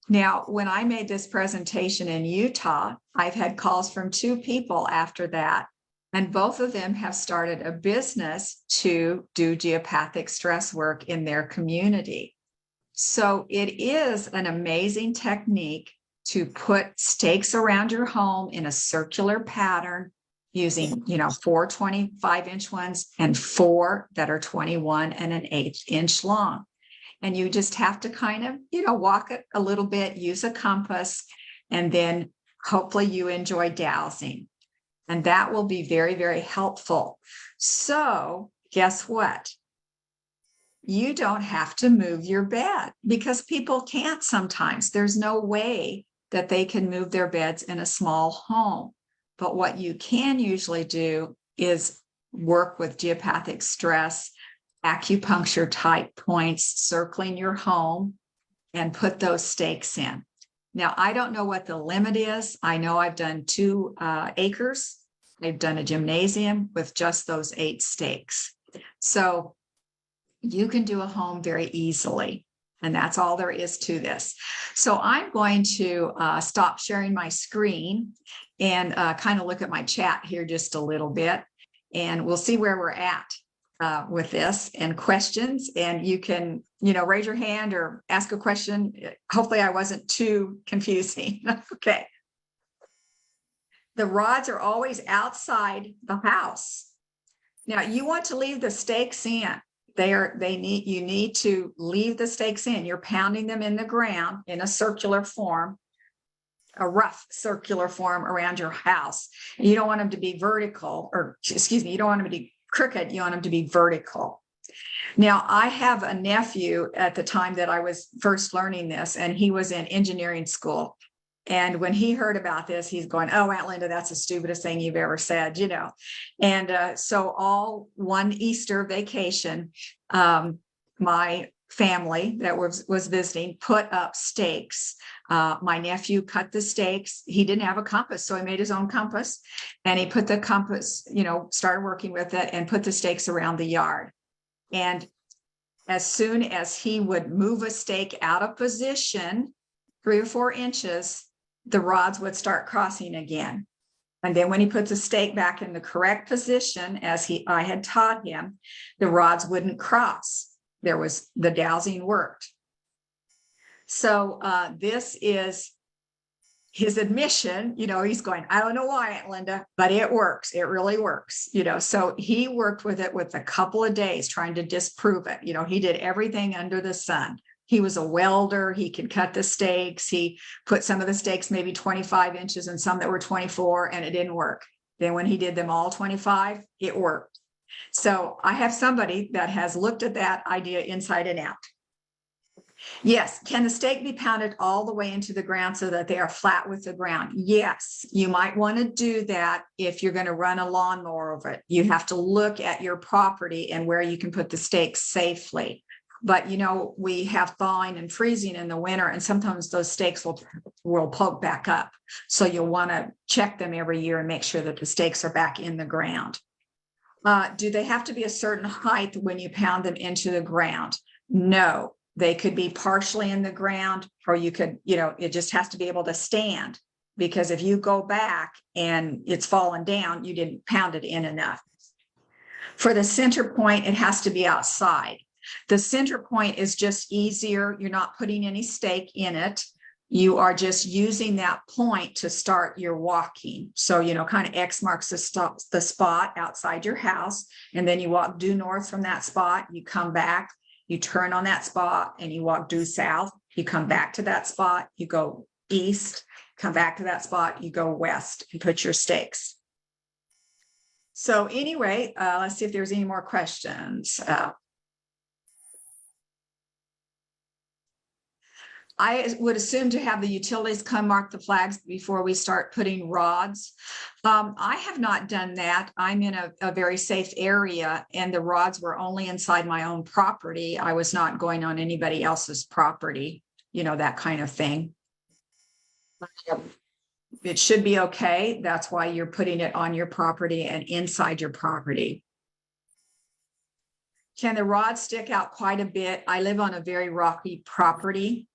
Now, when I made this presentation in Utah, I've had calls from 2 people after that, and both of them have started a business to do geopathic stress work in their community. So it is an amazing technique to put stakes around your home in a circular pattern using, you know, 4 25-inch ones and 4 that are 21 and an 1/8 inch long. And you just have to kind of, you know, walk it a little bit, use a compass, and then hopefully you enjoy dowsing. And that will be very, very helpful. So guess what? You don't have to move your bed because people can't sometimes. There's no way that they can move their beds in a small home. But what you can usually do is work with geopathic stress, acupuncture type points, circling your home, and put those stakes in. Now, I don't know what the limit is. I know I've done 2 acres. I've done a gymnasium with just those 8 stakes. So you can do a home very easily. And that's all there is to this. So I'm going to stop sharing my screen and kind of look at my chat here just a little bit. And we'll see where we're at with this and questions. And you can, you know, raise your hand or ask a question. Hopefully I wasn't too confusing. Okay. The rods are always outside the house. Now you want to leave the stakes in. You need to leave the stakes in. You're pounding them in the ground in a circular form, a rough circular form around your house. And you don't want them to be vertical, or excuse me, you don't want them to be crooked. You want them to be vertical. Now, I have a nephew at the time that I was first learning this, and he was in engineering school. And when he heard about this, he's going, "Oh, Aunt Linda, that's the stupidest thing you've ever said," you know. And so all one Easter vacation, my family that was visiting put up stakes. My nephew cut the stakes. He didn't have a compass, so he made his own compass, and he put the compass, you know, started working with it and put the stakes around the yard. And as soon as he would move a stake out of position, 3 or 4 inches, the rods would start crossing again. And then when he puts the stake back in the correct position, as I had taught him, the rods wouldn't cross. The dowsing worked. So this is his admission, he's going, I don't know why, Aunt Linda, but it works. It really works, So he worked with it with a couple of days trying to disprove it. He did everything under the sun. He was a welder. He could cut the steaks. He put some of the steaks maybe 25 inches and some that were 24, and it didn't work. Then when he did them all 25, it worked. So I have somebody that has looked at that idea inside and out. Yes. Can the stake be pounded all the way into the ground so that they are flat with the ground? Yes. You might want to do that if you're going to run a lawnmower over it. You have to look at your property and where you can put the stakes safely. But, we have thawing and freezing in the winter, and sometimes those stakes will poke back up. So you'll want to check them every year and make sure that the stakes are back in the ground. Do they have to be a certain height when you pound them into the ground? No. They could be partially in the ground, or you could, it just has to be able to stand, because if you go back and it's fallen down, you didn't pound it in enough. For the center point, it has to be outside. The center point is just easier. You're not putting any stake in it. You are just using that point to start your walking. So, kind of X marks the spot outside your house, and then you walk due north from that spot. You come back. You turn on that spot and you walk due south. You come back to that spot. You go east, come back to that spot. You go west and put your stakes. So anyway, let's see if there's any more questions. I would assume to have the utilities come mark the flags before we start putting rods. I have not done that. I'm in a very safe area, and the rods were only inside my own property. I was not going on anybody else's property, that kind of thing. It should be okay. That's why you're putting it on your property and inside your property. Can the rods stick out quite a bit? I live on a very rocky property.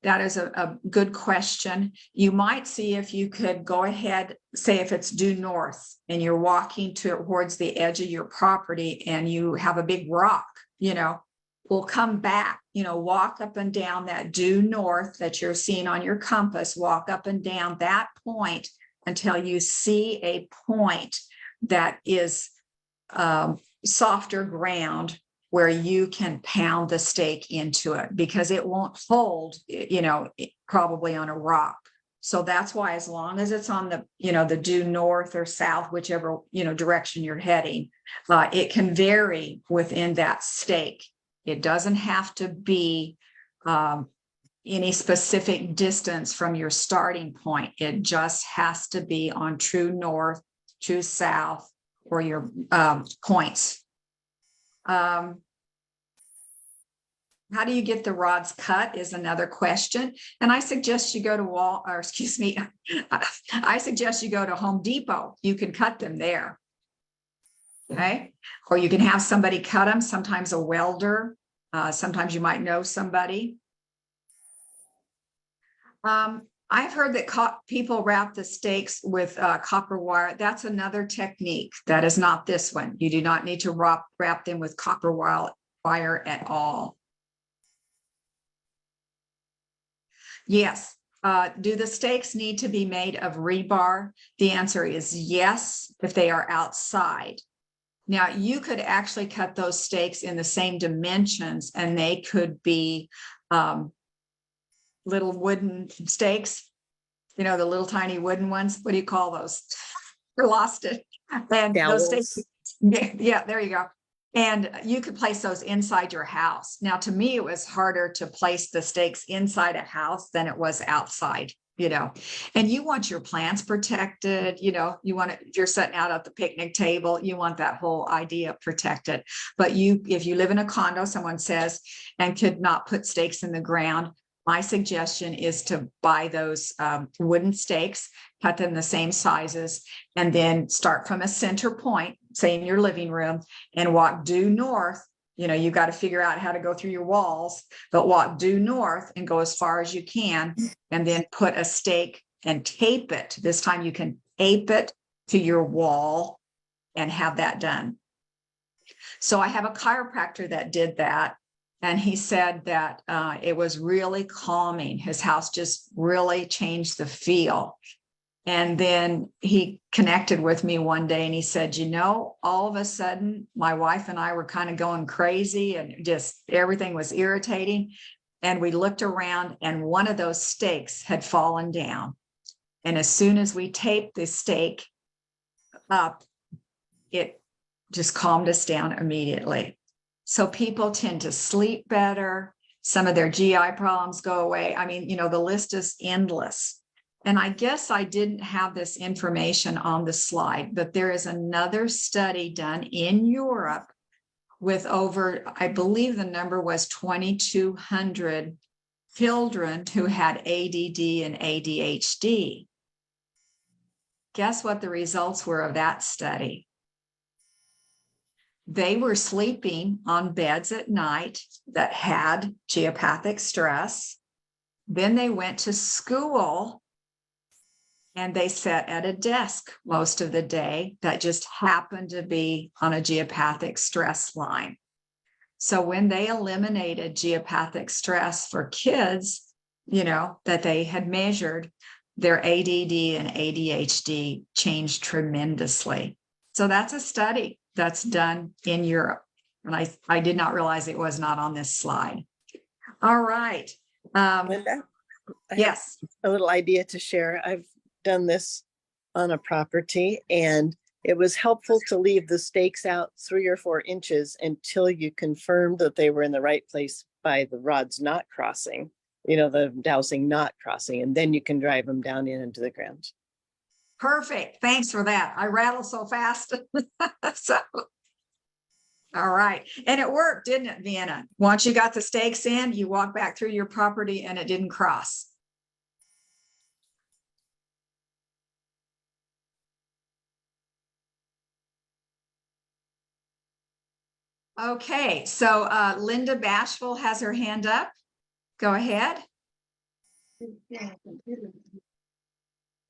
That is a good question. You might see if you could go ahead, say if it's due north and you're walking towards the edge of your property and you have a big rock, will come back, walk up and down that due north that you're seeing on your compass, walk up and down that point until you see a point that is softer ground where you can pound the stake into it, because it won't hold, probably on a rock. So that's why, as long as it's on the, the due north or south, whichever, direction you're heading, it can vary within that stake. It doesn't have to be any specific distance from your starting point. It just has to be on true north, true south, or your points. How do you get the rods cut is another question. And I suggest you go to I suggest you go to Home Depot. You can cut them there. Okay. Or you can have somebody cut them, sometimes a welder. Sometimes you might know somebody. I've heard that people wrap the stakes with copper wire. That's another technique. That is not this one. You do not need to wrap them with copper wire at all. Yes. Do the stakes need to be made of rebar? The answer is yes, if they are outside. Now, you could actually cut those stakes in the same dimensions, and they could be little wooden stakes, the little tiny wooden ones. What do you call those? I lost it. And those stakes, yeah, there you go. And you could place those inside your house. Now, to me, it was harder to place the stakes inside a house than it was outside, and you want your plants protected, you want it, if you're sitting out at the picnic table, you want that whole idea protected. But if you live in a condo, someone says, and could not put stakes in the ground, my suggestion is to buy those wooden stakes, cut them the same sizes, and then start from a center point, say in your living room, and walk due north. You've got to figure out how to go through your walls, but walk due north and go as far as you can, and then put a stake and tape it. This time you can tape it to your wall and have that done. So I have a chiropractor that did that. And he said that it was really calming. His house just really changed the feel. And then he connected with me one day and he said, you know, all of a sudden, my wife and I were kind of going crazy and just everything was irritating. And we looked around and one of those stakes had fallen down. And as soon as we taped the stake up, it just calmed us down immediately. So people tend to sleep better. Some of their GI problems go away. I mean, you know, the list is endless. And I guess I didn't have this information on the slide, but there is another study done in Europe with over, I believe the number was 2,200 children who had ADD and ADHD. Guess what the results were of that study? They were sleeping on beds at night that had geopathic stress. Then they went to school and they sat at a desk most of the day that just happened to be on a geopathic stress line. So when they eliminated geopathic stress for kids, you know, that they had measured, their ADD and ADHD changed tremendously. So that's a study that's done in Europe. And I did not realize it was not on this slide. All right. Linda, I have Yes. a little idea to share. I've done this on a property, and it was helpful to leave the stakes out 3 or 4 inches until you confirmed that they were in the right place by the rods not crossing, you know, the dowsing not crossing, and then you can drive them down into the ground. Perfect. Thanks for that. I rattle so fast. So, all right. And it worked, didn't it, Vienna? Once you got the stakes in, you walk back through your property and it didn't cross. Okay, so Linda Bashful has her hand up. Go ahead.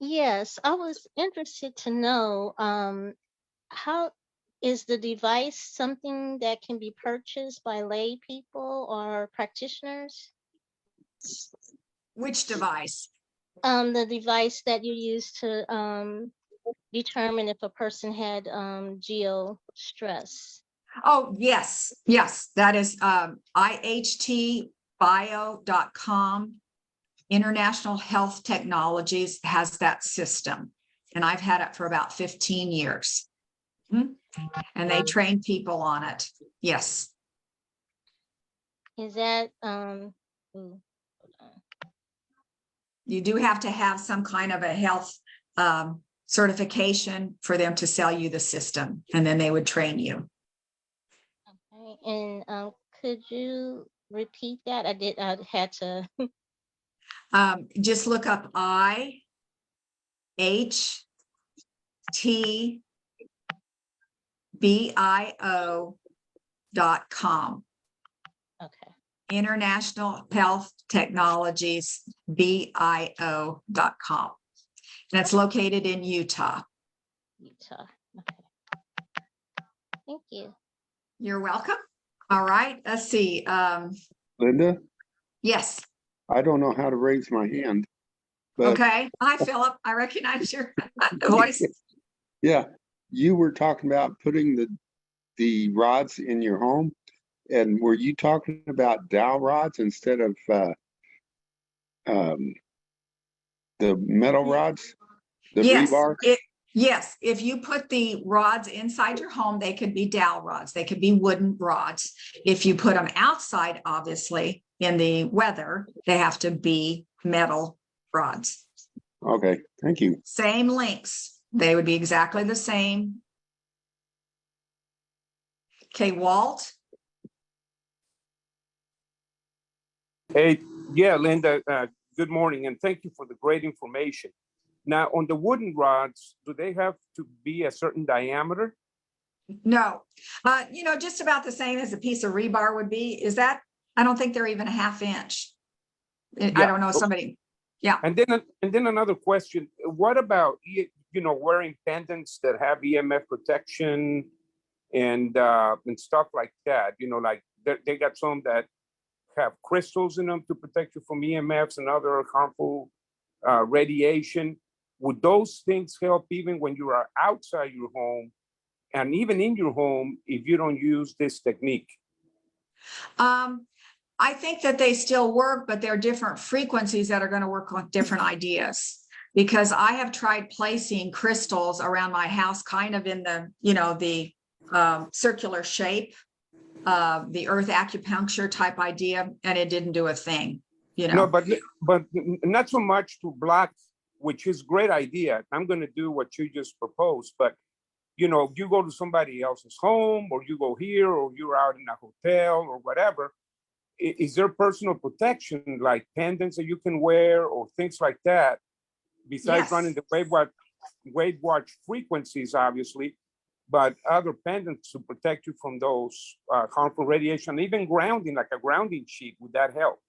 Yes, I was interested to know how is the device something that can be purchased by lay people or practitioners? Which device? The device that you use to determine if a person had geo stress. Oh, yes, yes, that is ihtbio.com. International Health Technologies has that system. And I've had it for about 15 years. And they train people on it. Yes. Is that ooh, hold on. You do have to have some kind of a health certification for them to sell you the system, and then they would train you. Okay, and could you repeat that? I had to. Just look up ihtbio.com. Okay. International Health Technologies, bio.com. And it's located in Utah. Utah. Okay. Thank you. You're welcome. All right, let's see. Linda, Yes. I don't know how to raise my hand, but Okay. Hi, Philip. I recognize your voice. yeah, you were talking about putting the rods in your home, and were you talking about dowel rods instead of the metal rods, the Yes. rebar? Yes, if you put the rods inside your home, they could be dowel rods. They could be wooden rods. If you put them outside, obviously, in the weather, they have to be metal rods. Okay, thank you. Same lengths. They would be exactly the same. Okay, Walt? Hey, yeah, Linda, good morning, and thank you for the great information. Now, on the wooden rods, do they have to be a certain diameter? No, you know, just about the same as a piece of rebar would be. Is that, I don't think they're even a ½ inch. I don't know, somebody, yeah. And then another question, what about, wearing pendants that have EMF protection and stuff like that? Like they got some that have crystals in them to protect you from EMFs and other harmful radiation. Would those things help even when you are outside your home and even in your home if you don't use this technique? I think that they still work, but they're different frequencies that are going to work with different ideas. Because I have tried placing crystals around my house, kind of in the, the circular shape, the earth acupuncture type idea, and it didn't do a thing, No, but not so much to block, which is great idea. I'm going to do what you just proposed, but you go to somebody else's home, or you go here, or you're out in a hotel or whatever. Is there personal protection like pendants that you can wear or things like that? Besides Yes. running the WAVwatch frequencies, obviously, but other pendants to protect you from those harmful radiation, even grounding, like a grounding sheet, would that help?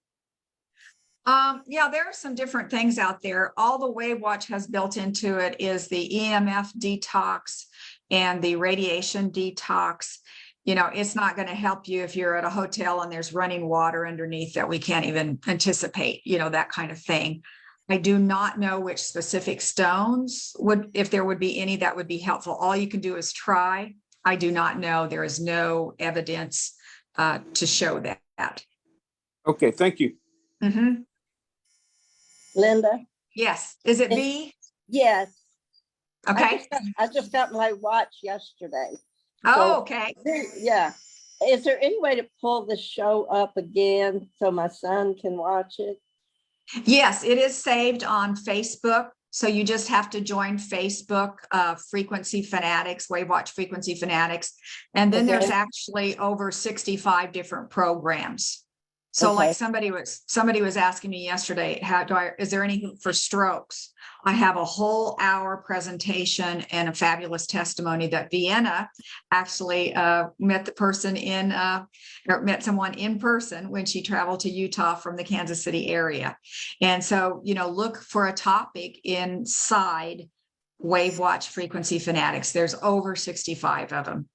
Yeah, there are some different things out there. All the WAVwatch has built into it is the EMF detox and the radiation detox. It's not going to help you if you're at a hotel and there's running water underneath that we can't even anticipate, that kind of thing. I do not know which specific stones if there would be any that would be helpful. All you can do is try. I do not know. There is no evidence to show that. Okay, thank you. Mm-hmm. Linda? Yes. Is it B? Yes. Okay. I just got my watch yesterday. Oh, okay. Yeah. Is there any way to pull the show up again so my son can watch it? Yes, it is saved on Facebook. So you just have to join Facebook, Frequency Fanatics, WAVwatch Frequency Fanatics. And then there's actually over 65 different programs. So like somebody was asking me yesterday, is there anything for strokes? I have a whole hour presentation and a fabulous testimony that Vienna actually met someone in person when she traveled to Utah from the Kansas City area. And so, look for a topic inside WAVwatch Frequency Fanatics. There's over 65 of them.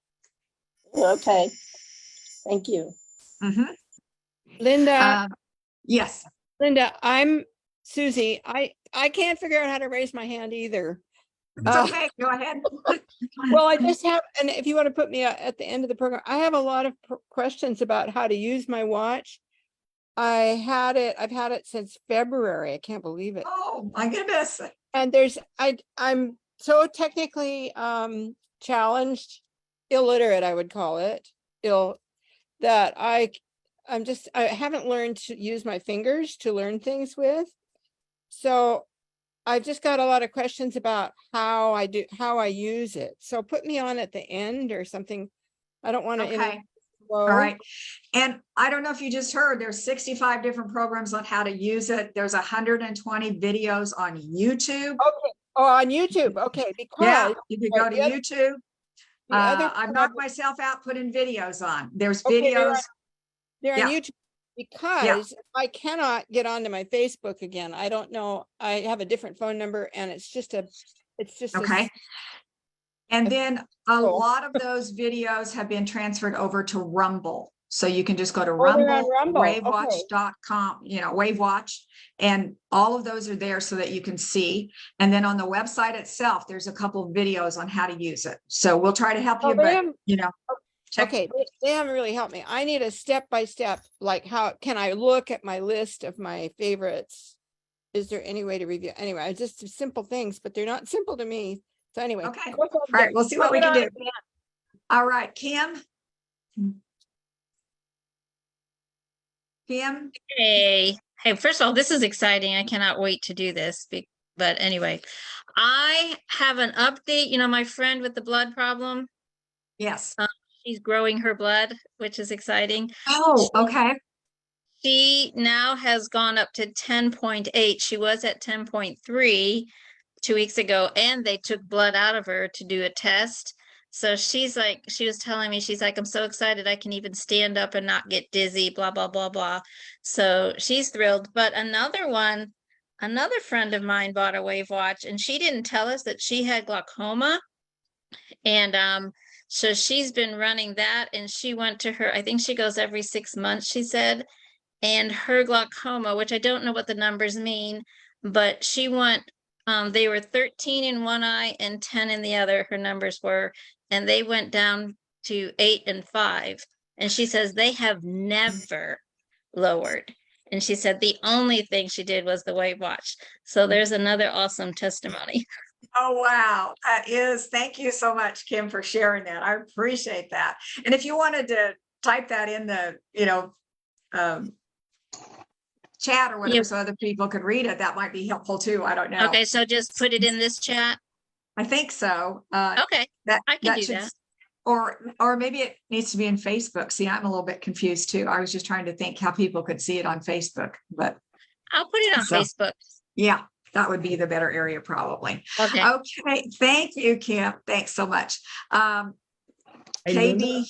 Okay. Thank you. Mm-hmm. Linda, Yes. Linda, I'm Susie. I can't figure out how to raise my hand either. It's okay. Go ahead. Well, I just have, and if you want to put me at the end of the program, I have a lot of questions about how to use my watch. I've had it since February. I can't believe it. Oh my goodness. And I'm so technically challenged, illiterate, I would call it, that I haven't learned to use my fingers to learn things with. So I've just got a lot of questions about how I use it. So put me on at the end or something. I don't want to. Okay. All right. And I don't know if you just heard, there's 65 different programs on how to use it. There's 120 videos on YouTube. Okay. Oh, on YouTube. Okay. Because you can go to YouTube. I've knocked problem- myself out putting videos on. There's Okay, videos. they're on Yeah. YouTube because I cannot get onto my Facebook again. I don't know. I have a different phone number and it's just Okay. And then a lot of those videos have been transferred over to Rumble. So you can just go to they're on Rumble, Rumble. Okay. WAVwatch.com, WAVwatch, and all of those are there so that you can see. And then on the website itself, there's a couple of videos on how to use it. So we'll try to help you, but check. Okay, they haven't really helped me. I need a step-by-step, like how can I look at my list of my favorites? Is there any way to review? Anyway, just simple things, but they're not simple to me. So anyway. Okay. All right. We'll see what we can do. All right, Kim. Kim. Hey, first of all, this is exciting. I cannot wait to do this. But anyway, I have an update. My friend with the blood problem, Yes. she's growing her blood, which is exciting. Oh, okay. She now has gone up to 10.8. She was at 10.3 2 weeks ago, and they took blood out of her to do a test. So she was telling me, she's like, I'm so excited I can even stand up and not get dizzy, blah, blah, blah, blah. So she's thrilled. But another friend of mine bought a WAVwatch, and she didn't tell us that she had glaucoma. And so she's been running that, and she went to her, I think she goes every 6 months, she said. and her glaucoma, which I don't know what the numbers mean, but she went, they were 13 in one eye and 10 in the other, her numbers were, and they went down to 8 and 5. And she says they have never lowered. And she said the only thing she did was the WAVwatch. So there's another awesome testimony. Oh, wow. That is, thank you so much, Kim, for sharing that. I appreciate that. And if you wanted to type that in the, chat or whatever, Yep. so other people could read it, that might be helpful too. I don't know. Okay, so just put it in this chat. I think so. Okay, That I can do should, that. or maybe it needs to be in Facebook. See, I'm a little bit confused too. I was just trying to think how people could see it on Facebook, but I'll put it on So- Facebook. yeah, that would be the better area probably. Okay. Okay, thank you, Kim. Thanks so much. Hey, Linda. KB.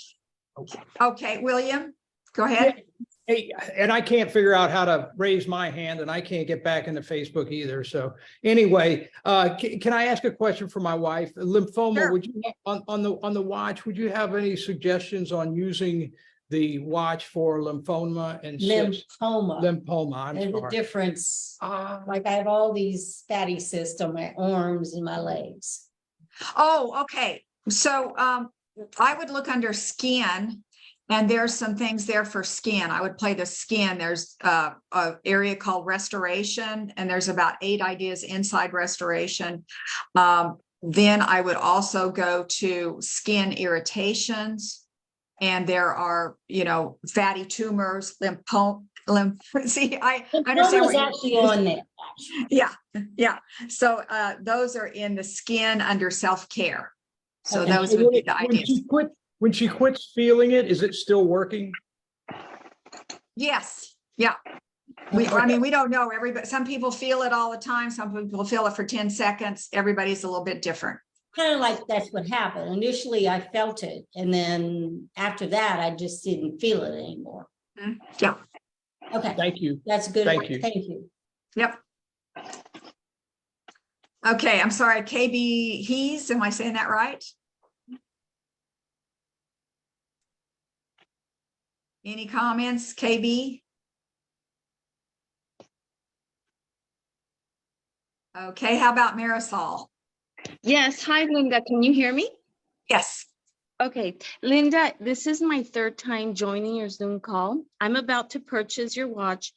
Okay, William, go ahead. Hey, and I can't figure out how to raise my hand, and I can't get back into Facebook either. So anyway, can I ask a question for my wife? Lymphoma, Sure. would you on the watch, would you have any suggestions on using the watch for lymphoma and Lymphoma. lymphoma? I'm There's a sorry. difference. Like I have all these fatty cysts on my arms and my legs. Oh, okay. So I would look under skin, and there's some things there for skin. I would play the skin. There's a area called restoration, and there's about 8 ideas inside restoration. Then I would also go to skin irritations, and there are, fatty tumors, see, I understand. Lymphoma's actually on there. Yeah. So those are in the skin under self-care. So Okay. those would be the When ideas. when she quits feeling it, is it still working? Yes, yeah. We don't know everybody. Some people feel it all the time. Some people feel it for 10 seconds. Everybody's a little bit different. Kind of like that's what happened. Initially, I felt it. And then after that, I just didn't feel it anymore. Yeah. Okay, Thank you. that's good. Thank you. Thank you. Yep. Okay, I'm sorry, KB Hees, am I saying that right? Any comments, KB? Okay, how about Marisol? Yes. Hi, Linda. Can you hear me? Yes. Okay. Linda, this is my 3rd time joining your Zoom call. I'm about to purchase your watch,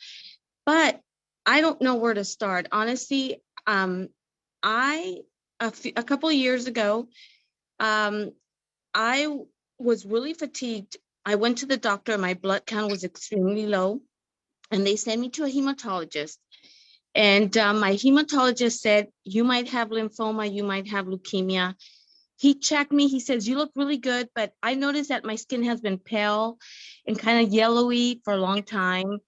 but I don't know where to start. Honestly, a couple of years ago, I was really fatigued. I went to the doctor. My blood count was extremely low, and they sent me to a hematologist. And my hematologist said, you might have lymphoma, you might have leukemia. He checked me. He says, you look really good, but I noticed that my skin has been pale and kind of yellowy for a long time.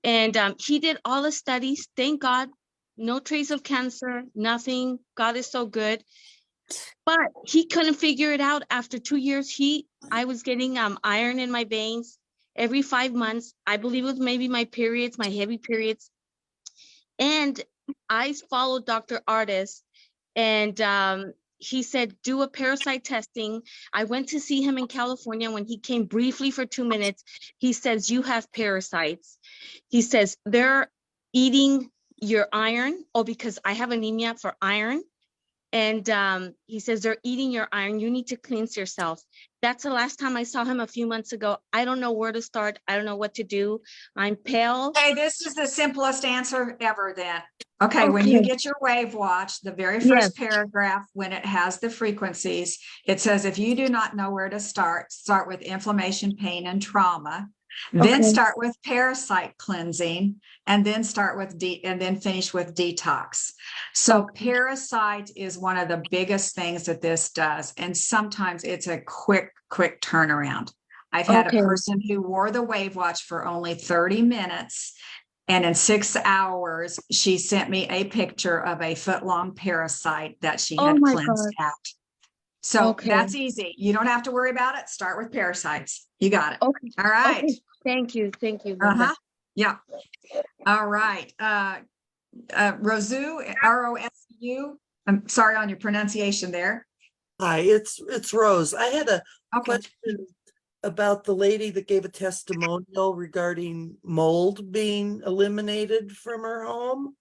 And he did all the studies. Thank God, no trace of cancer, nothing. God is so good. But he couldn't figure it out. After 2 years, I was getting iron in my veins every 5 months. I believe it was maybe my periods, my heavy periods. And I followed Dr. Artis, and he said, do a parasite testing. I went to see him in California. When he came briefly for 2 minutes, he says, you have parasites. He says, they're eating your iron. Oh, because I have anemia for iron. And he says, they're eating your iron. You need to cleanse yourself. That's the last time I saw him a few months ago. I don't know where to start. I don't know what to do. I'm pale. Hey, this is the simplest answer ever then. Okay, when you get your WAVwatch, the very first paragraph, when it has the frequencies, it says, if you do not know where to start with inflammation, pain, and trauma. Then start with parasite cleansing, and then start with and then finish with detox. So parasite is one of the biggest things that this does. And sometimes it's a quick turnaround. I've had a person who wore the WAVwatch for only 30 minutes. And in 6 hours, she sent me a picture of a foot-long parasite that she had cleansed out. So that's easy. You don't have to worry about it. Start with parasites. You got it. Okay. All right. Okay. Thank you. Thank you. Uh-huh. Yeah. All right. Rosu, R-O-S-U. I'm sorry on your pronunciation there. Hi, it's Rose. I had a question about the lady that gave a testimonial regarding mold being eliminated from her home.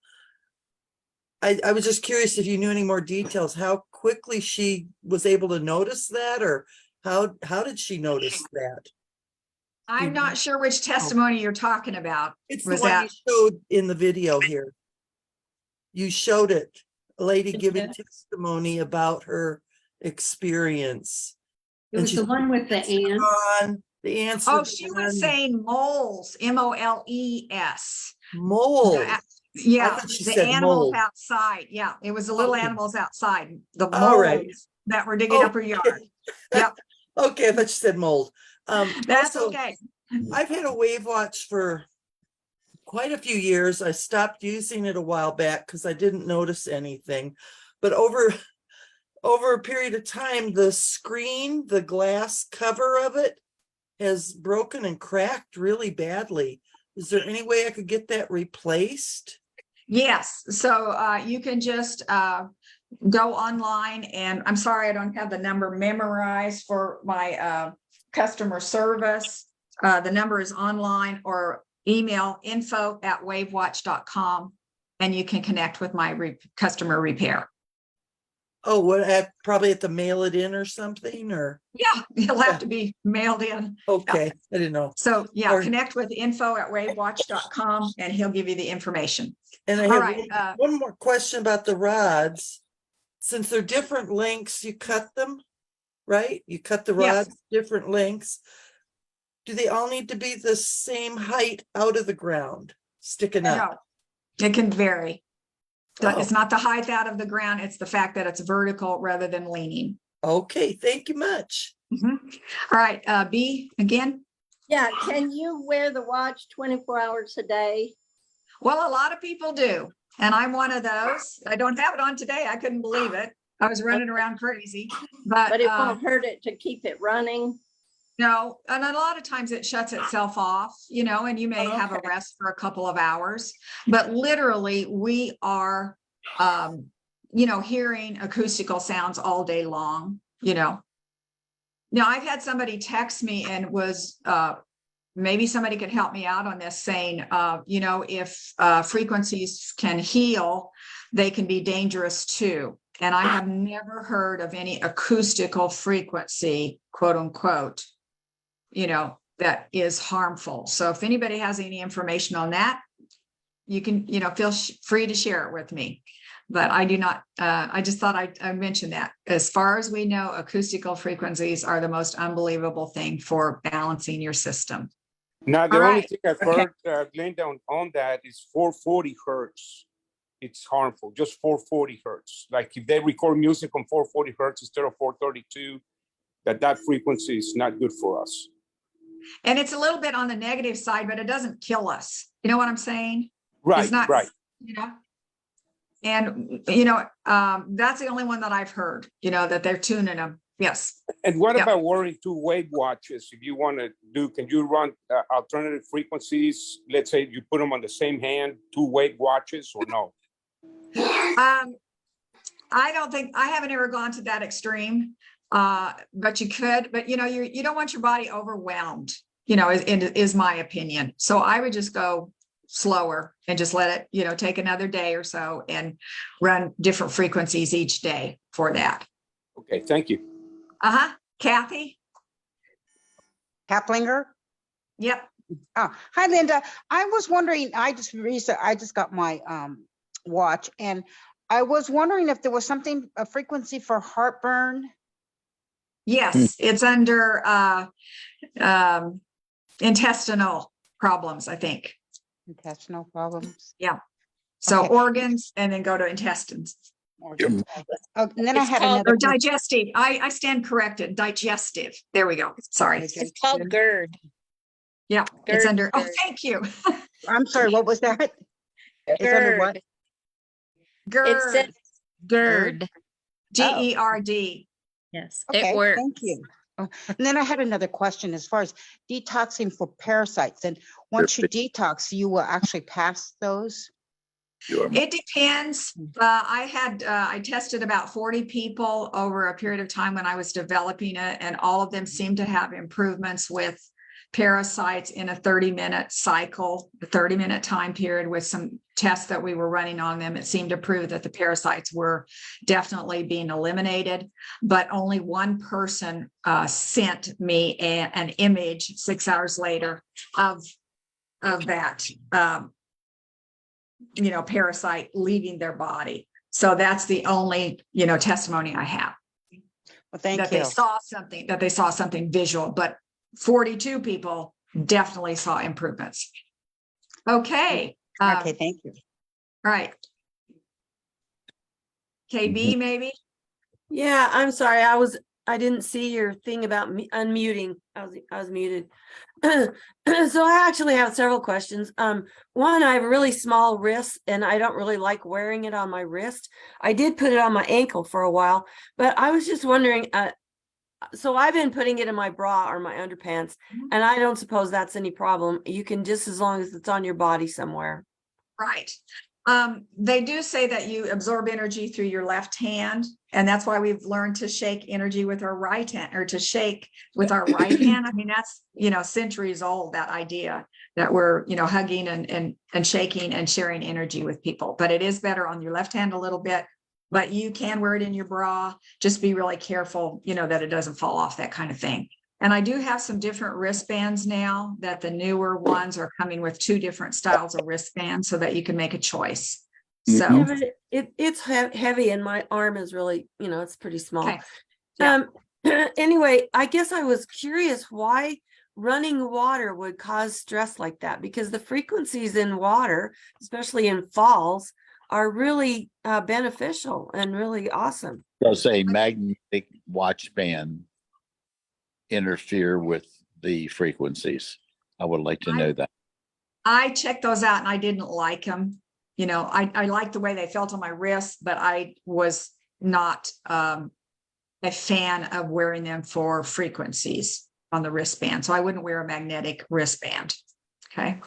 I was just curious if you knew any more details, how quickly she was able to notice that, or how did she notice that? I'm not sure which testimony you're talking about. It's the Was one that? you showed in the video here. You showed it, a lady giving testimony about her experience. It was the one with the ants. The answer. Oh, she was saying moles, moles. mold. Yeah, she the said animals mold. outside. Yeah, it was the little Okay. animals outside, the All right. moles that were digging up her yard. Yep. Okay, I thought you said mold. That's Also, okay. I've had a WAVwatch for quite a few years. I stopped using it a while back because I didn't notice anything. But over a period of time, the screen, the glass cover of it has broken and cracked really badly. Is there any way I could get that replaced? Yes, so you can just go online, and I'm sorry, I don't have the number memorized for my customer service. The number is online, or email info@wavwatch.com, and you can connect with my customer repair. Oh, what? I probably have to mail it in or something, or? Yeah, it'll have to be mailed in. Okay, I didn't know. So yeah, Or- connect with info@wavwatch.com, and he'll give you the information. And I All have right, one more question about the rods. Since they're different lengths, you cut them, right? You cut the Yes. rods different lengths. Do they all need to be the same height out of the ground, sticking up? No, it can vary. Oh. It's not the height out of the ground, it's the fact that it's vertical rather than leaning. Okay, thank you much. All right, B again. Yeah, can you wear the watch 24 hours a day? Well, a lot of people do, and I'm one of those. I don't have it on today. I couldn't believe it. I was running around crazy, but But it won't hurt it to keep it running. no, and a lot of times it shuts itself off, and you may have a rest for a couple of hours, but literally we are, hearing acoustical sounds all day long, Now, I've had somebody text me and was, maybe somebody could help me out on this, saying, if frequencies can heal, they can be dangerous too. And I have never heard of any acoustical frequency, quote unquote, that is harmful. So if anybody has any information on that, you can, feel free to share it with me. But I do not, I just thought I mentioned that. As far as we know, acoustical frequencies are the most unbelievable thing for balancing your system. Now, the All only right. thing I've heard, Glenda, on that is 440 hertz. It's harmful, just 440 hertz. Like if they record music on 440 hertz instead of 432, that frequency is not good for us. And it's a little bit on the negative side, but it doesn't kill us. You know what I'm saying? Right, It's not, right. And, that's the only one that I've heard, that they're tuning them. Yes. And what Yeah. about wearing two WAVwatches? If you want to do, can you run alternative frequencies? Let's say you put them on the same hand, two WAVwatches, or no? I don't think, I haven't ever gone to that extreme, but you could, but you don't want your body overwhelmed, is my opinion. So I would just go slower and just let it, take another day or so and run different frequencies each day for that. Okay, thank you. Kathy? Kaplinger? Yep. Oh, hi, Linda. I was wondering, I just got my watch, and I was wondering if there was a frequency for heartburn. Yes, it's under intestinal problems, I think. Intestinal problems. Yeah. So Okay. organs, and then go to intestines. Oh, and then I It's had called- another. Or digestive. I stand corrected. Digestive. There we go. Sorry. It's called GERD. Yeah, it's GERD, under. Oh, GERD. thank you. I'm sorry, what was that? It's under what? GERD. It GERD. says GERD. GERD. Yes, Okay, it works. thank you. Oh, and then I had another question as far as detoxing for parasites. And once you detox, you will actually pass those? It depends. I tested about 40 people over a period of time when I was developing it, and all of them seemed to have improvements with parasites in a 30-minute cycle, a 30-minute time period with some tests that we were running on them. It seemed to prove that the parasites were definitely being eliminated, but only one person sent me an image 6 hours later of that, parasite leaving their body. So that's the only, testimony I have. Well, thank that you. they saw something visual, but 42 people definitely saw improvements. Okay. Okay, thank you. All right. KB, maybe? Yeah, I'm sorry. I didn't see your thing about unmuting. I was muted. So I actually have several questions. One, I have really small wrists and I don't really like wearing it on my wrist. I did put it on my ankle for a while, but I was just wondering, so I've been putting it in my bra or my underpants, and I don't suppose that's any problem. You can, just as long as it's on your body somewhere. Right. They do say that you absorb energy through your left hand, and that's why we've learned to shake energy with our right hand, or to shake with our right hand. I mean, that's, centuries old, that idea that we're, hugging and shaking and sharing energy with people. But it is better on your left hand a little bit, but you can wear it in your bra. Just be really careful, that it doesn't fall off, that kind of thing. And I do have some different wristbands now, that the newer ones are coming with 2 different styles of wristbands so that you can make a choice. So Yeah, but it's heavy and my arm is really, it's pretty small. Okay. Yeah. Anyway, I guess I was curious why running water would cause stress like that, because the frequencies in water, especially in falls, are really beneficial and really awesome. Does a magnetic watch band interfere with the frequencies? I would like to know that. I checked those out and I didn't like them. I liked the way they felt on my wrist, but I was not a fan of wearing them for frequencies on the wristband. So I wouldn't wear a magnetic wristband. Okay.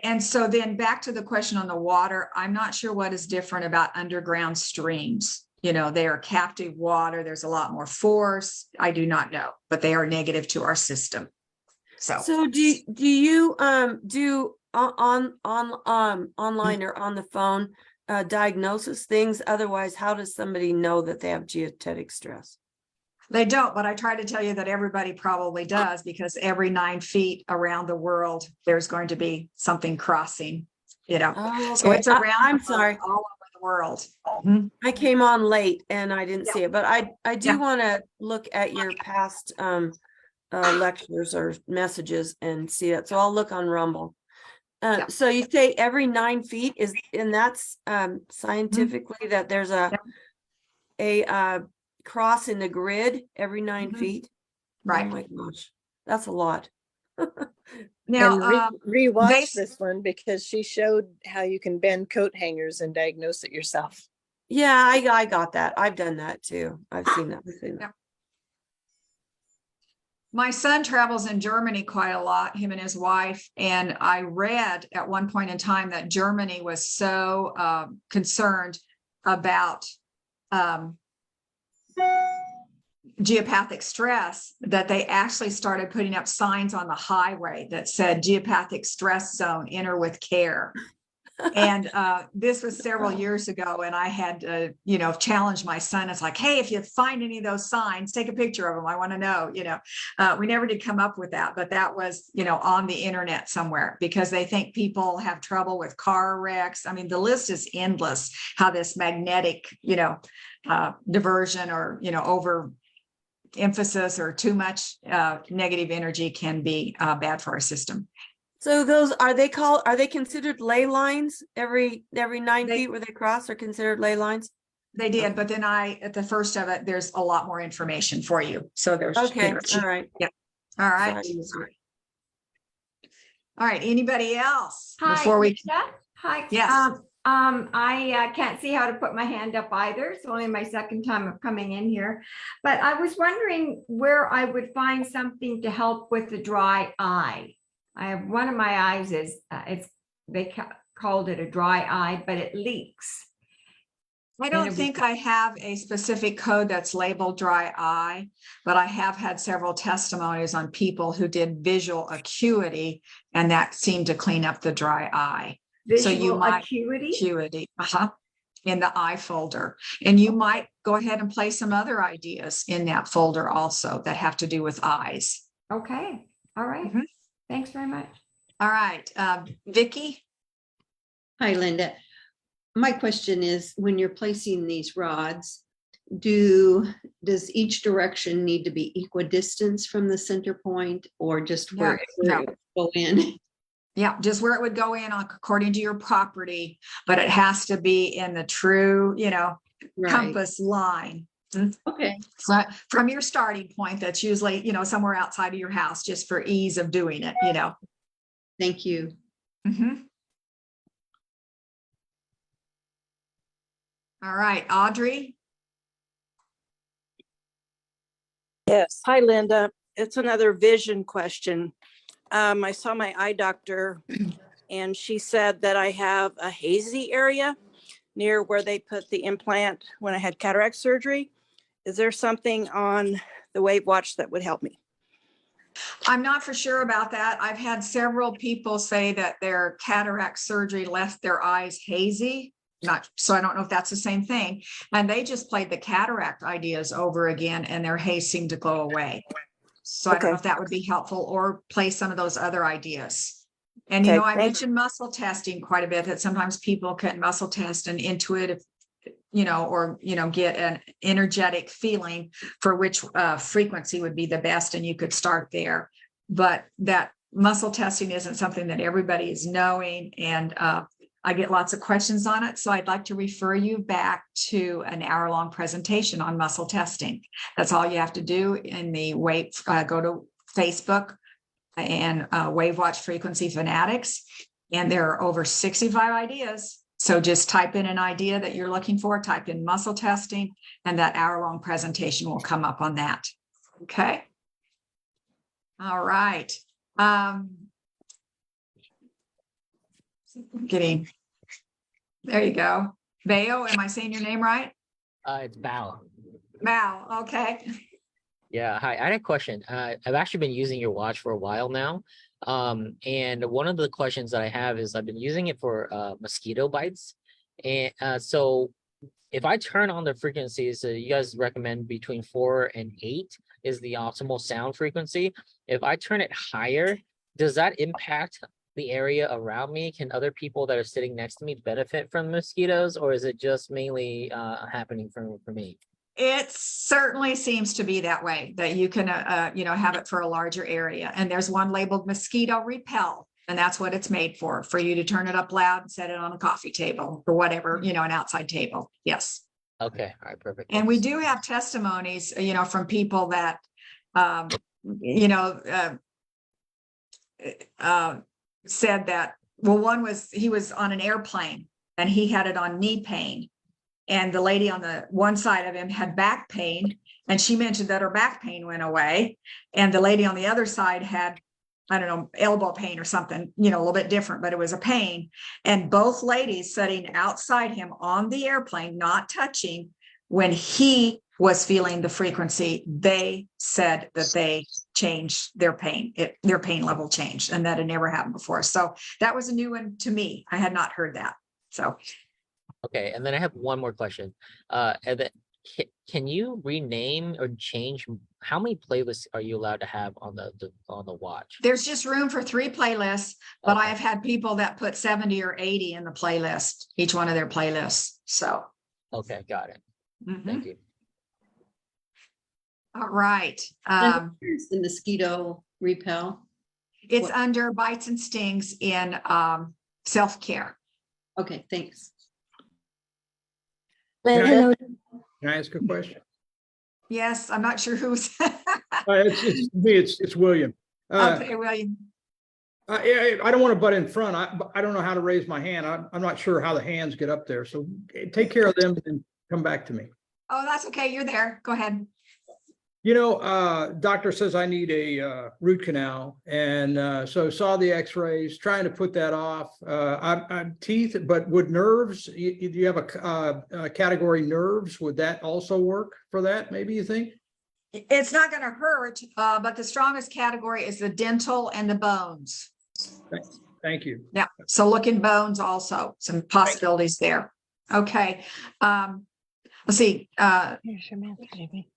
And so then back to the question on the water, I'm not sure what is different about underground streams. They are captive water. There's a lot more force. I do not know, but they are negative to our system. So do you do online or on the phone diagnosis things? Otherwise, how does somebody know that they have geopathic stress? They don't, but I try to tell you that everybody probably does, because every 9 feet around the world, there's going to be something crossing, Oh, So okay. it's around I'm sorry. all over the world. I came on late and I didn't Yeah. see it, but I do Yeah. want to look at your past lectures or messages and see it. So I'll look on Rumble. Yeah. So you say every 9 feet and that's scientifically that there's a cross in the grid every 9 feet. Right. Oh my gosh, that's a lot. Now, And rewatch this one, because she showed how you can bend coat hangers and diagnose it yourself. Yeah, I got that. I've done that too. I've seen that. Yeah. My son travels in Germany quite a lot, him and his wife. And I read at one point in time that Germany was so concerned about geopathic stress that they actually started putting up signs on the highway that said geopathic stress zone, enter with care. And this was several years ago, and I had challenged my son. It's like, hey, if you find any of those signs, take a picture of them. I want to know. We never did come up with that, but that was on the internet somewhere, because they think people have trouble with car wrecks. I mean, the list is endless, how this magnetic diversion or over emphasis or too much negative energy can be bad for our system. So those are they considered ley lines? Every 9 feet where they cross are considered ley lines? They did, but then at the first of it, there's a lot more information for you. So there's okay. All right. Yeah. All right. Sorry. All right. Anybody else? Hi, Before we Lisa? Hi. Yes. I can't see how to put my hand up either. It's only my second time of coming in here, but I was wondering where I would find something to help with the dry eye. I have one of my eyes is called it a dry eye, but it leaks. I don't think I have a specific code that's labeled dry eye, but I have had several testimonies on people who did visual acuity, and that seemed to clean up the dry eye. So you Visual might acuity? in the eye folder, and you might go ahead and place some other ideas in that folder also that have to do with eyes. Okay, all right. Thanks very much. All right, Vicky. Hi, Linda. My question is, when you're placing these rods, does each direction need to be equidistant from the center point, or just where it would go in? Yeah, just where it would go in according to your property, but it has to be in the true, compass line. Okay. So from your starting point, that's usually, somewhere outside of your house, just for ease of doing it, Thank you. All right, Audrey. Yes. Hi, Linda. It's another vision question. I saw my eye doctor and she said that I have a hazy area near where they put the implant when I had cataract surgery. Is there something on the WAVwatch that would help me? I'm not for sure about that. I've had several people say that their cataract surgery left their eyes hazy. So I don't know if that's the same thing. And they just played the cataract ideas over again and their haze seemed to go away. So I don't know if that would be helpful, or play some of those other ideas. And, I mentioned muscle testing quite a bit, that sometimes people can muscle test an intuitive, or, get an energetic feeling for which frequency would be the best. And you could start there, but that muscle testing isn't something that everybody is knowing. And, I get lots of questions on it. So I'd like to refer you back to an hour-long presentation on muscle testing. That's all you have to do in the go to Facebook and WAVwatch Frequency Fanatics. And there are over 65 ideas. So just type in an idea that you're looking for, type in muscle testing, and that hour-long presentation will come up on that. Okay. All right. There you go. Bao, am I saying your name right? It's Bao. Bao, okay. Yeah, hi. I had a question. I've actually been using your watch for a while now. And one of the questions that I have is I've been using it for mosquito bites. And so if I turn on the frequencies, you guys recommend between 4 and 8 is the optimal sound frequency. If I turn it higher, does that impact the area around me? Can other people that are sitting next to me benefit from mosquitoes, or is it just mainly happening for me? It certainly seems to be that way, that you can, have it for a larger area. And there's one labeled mosquito repel, and that's what it's made for you to turn it up loud and set it on a coffee table or whatever, an outside table. Yes. Okay. All right. Perfect. And we do have testimonies, from people that, said that, well, one was, he was on an airplane and he had it on knee pain. And the lady on the one side of him had back pain, and she mentioned that her back pain went away. And the lady on the other side had, I don't know, elbow pain or something, a little bit different, but it was a pain. And both ladies sitting outside him on the airplane, not touching, when he was feeling the frequency, they said that they changed their pain. Their pain level changed, and that had never happened before. So that was a new one to me. I had not heard that. So. Okay, and then I have one more question. And then can you rename or change, how many playlists are you allowed to have on the watch? There's just room for 3 playlists, but I have had people that put 70 or 80 in the playlist, each one of their playlists. So. Okay, got it. Thank you. All right. Here's the mosquito repel. It's under bites and stings in self-care. Okay, thanks. Can I ask a question? Yes, I'm not sure who's. It's me. It's William. Okay, William. I don't want to butt in front. I don't know how to raise my hand. I'm not sure how the hands get up there. So take care of them and come back to me. Oh, that's okay. You're there. Go ahead. Doctor says I need a root canal, and so saw the X-rays, trying to put that off. I'm teeth, but would nerves? Do you have a category nerves? Would that also work for that? Maybe you think? It's not going to hurt, but the strongest category is the dental and the bones. Thank you. Yeah. So look in bones also, some possibilities there. Okay. Let's see. Here's your mask, baby.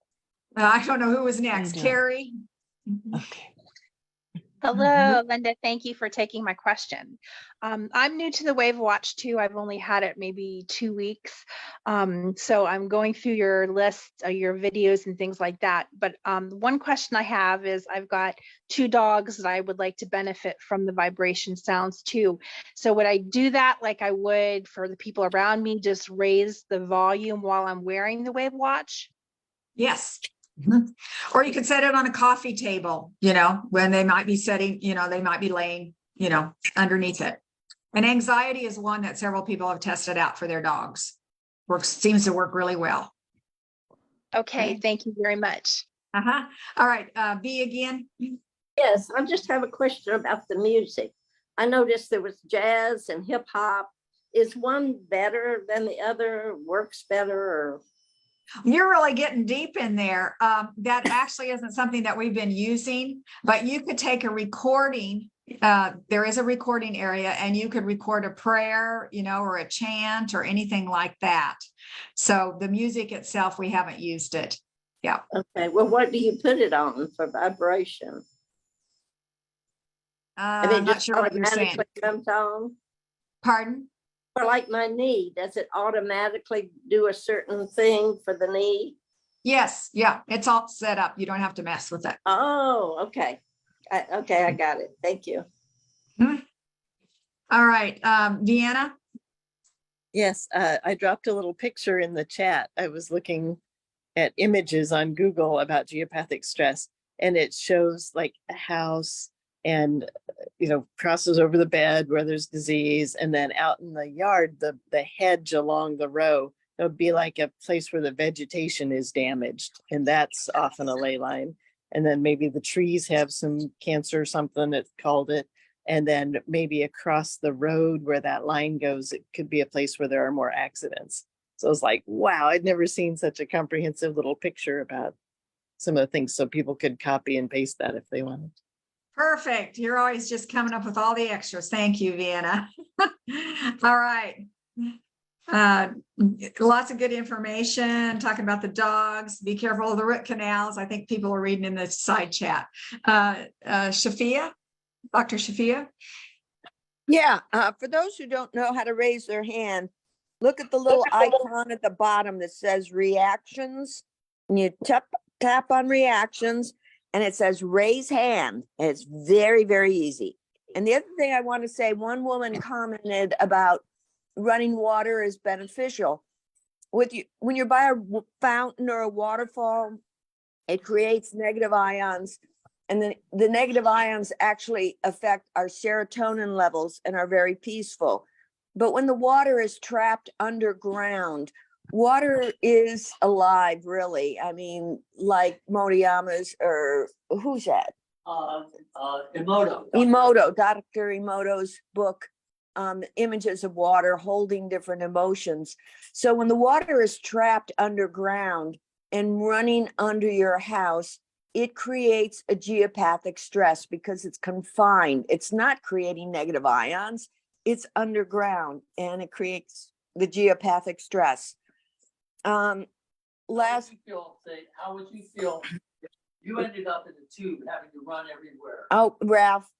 I don't know who was next. doing? Carrie? Okay. Hello, Linda. Thank you for taking my question. I'm new to the WAVwatch too. I've only had it maybe 2 weeks. So I'm going through your list, your videos and things like that. But one question I have is I've got 2 dogs that I would like to benefit from the vibration sounds too. So would I do that like I would for the people around me, just raise the volume while I'm wearing the WAVwatch? Yes. Or you could set it on a coffee table, when they might be sitting, they might be laying, underneath it. And anxiety is one that several people have tested out for their dogs. Seems to work really well. Okay, thank you very much. Uh-huh. All right, B again. Yes, I just have a question about the music. I noticed there was jazz and hip hop. Is one better than the other, works better, or? You're really getting deep in there. That actually isn't something that we've been using, but you could take a recording. There is a recording area, and you could record a prayer, or a chant or anything like that. So the music itself, we haven't used it. Yeah. Okay. Well, what do you put it on for vibration? I'm not sure what you're saying. Automatically comes on? Pardon? For like my knee, does it automatically do a certain thing for the knee? Yes. Yeah. It's all set up. You don't have to mess with it. Oh, okay. I got it. Thank you. All right. Deanna? Yes, I dropped a little picture in the chat. I was looking at images on Google about geopathic stress, and it shows like a house and crosses over the bed where there's disease, and then out in the yard, the hedge along the row, it would be like a place where the vegetation is damaged, and that's often a ley line. And then maybe the trees have some cancer or something, it's called it. And then maybe across the road where that line goes, it could be a place where there are more accidents. So I was like, wow, I'd never seen such a comprehensive little picture about some of the things, so people could copy and paste that if they wanted. Perfect. You're always just coming up with all the extras. Thank you, Vienna. All right. Lots of good information, talking about the dogs. Be careful of the root canals. I think people are reading in the side chat. Shafia, Dr. Shafia. Yeah, for those who don't know how to raise their hand, look at the little icon at the bottom that says reactions. And you tap on reactions, and it says raise hand. And it's very, very easy. And the other thing I want to say, one woman commented about running water is beneficial. When you're by a fountain or a waterfall, it creates negative ions. And then the negative ions actually affect our serotonin levels and are very peaceful. But when the water is trapped underground, water is alive, really. I mean, like Moriyama's, or who's that? Emoto, Dr. Emoto's book, Images of Water Holding Different Emotions. So when the water is trapped underground and running under your house, it creates a geopathic stress because it's confined. It's not creating negative ions. It's underground, and it creates the geopathic stress. How would you feel if you ended up in a tube having to run everywhere? Oh, Ralph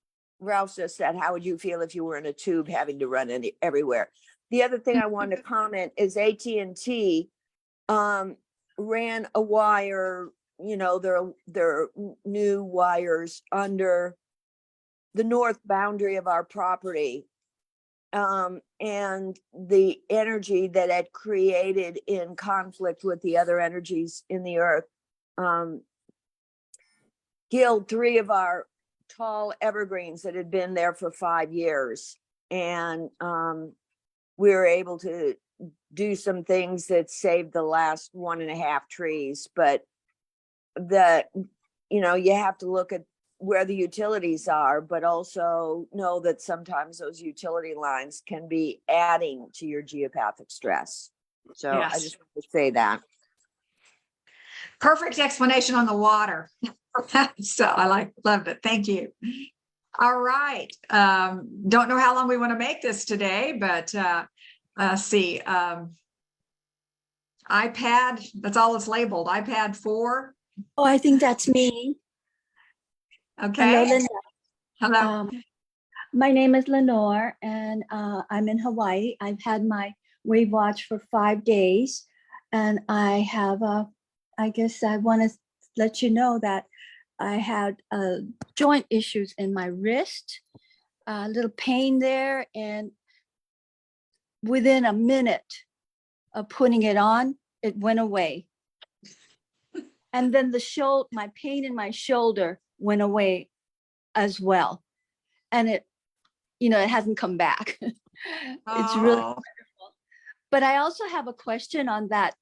just said, how would you feel if you were in a tube having to run everywhere? The other thing I wanted to comment is AT&T ran a wire, their new wires under the north boundary of our property. And the energy that it created in conflict with the other energies in the earth killed 3 of our tall evergreens that had been there for 5 years. And we were able to do some things that saved the last 1.5 trees. But that, you have to look at where the utilities are, but also know that sometimes those utility lines can be adding to your geopathic stress. So I Yes. just want to say that. Perfect explanation on the water. So loved it. Thank you. All right. Don't know how long we want to make this today, but let's see. iPad, that's all it's labeled. iPad 4. Oh, I think that's me. Okay. Hello, Linda. Hello. My name is Lenore, and I'm in Hawaii. I've had my WAVwatch for 5 days, and I have I guess I want to let you know that I had joint issues in my wrist, a little pain there, and within a minute of putting it on, it went away. And then my pain in my shoulder went away as well. And it hasn't come back. It's really wonderful. But I also have a question on that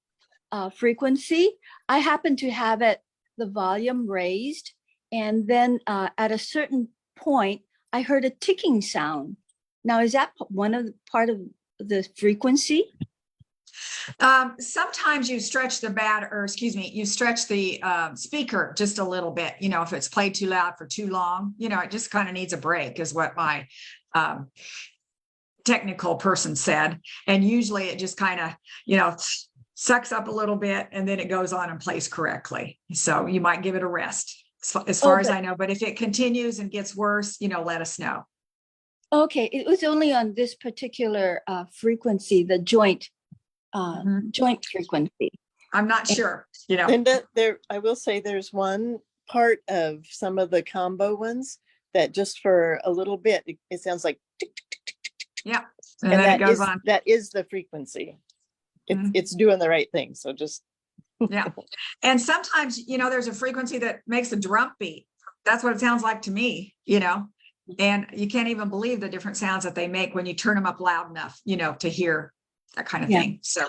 frequency. I happen to have the volume raised, and then at a certain point, I heard a ticking sound. Now, is that part of the frequency? Sometimes you stretch you stretch the speaker just a little bit, if it's played too loud for too long, it just kind of needs a break, is what my technical person said. And usually it just kind of, sucks up a little bit, and then it goes on and plays correctly. So you might give it a rest, as far as I know. But if it continues and gets worse, let us know. Okay, it was only on this particular frequency, the joint frequency. I'm not sure, Linda, I will say there's one part of some of the combo ones that just for a little bit, it sounds like tick, tick, tick, tick, tick, tick. Yeah. And then that it goes on. That is the frequency. It's doing the right thing. So just. Yeah. And sometimes, there's a frequency that makes a drum beat. That's what it sounds like to me, and you can't even believe the different sounds that they make when you turn them up loud enough, to hear that kind of thing. So.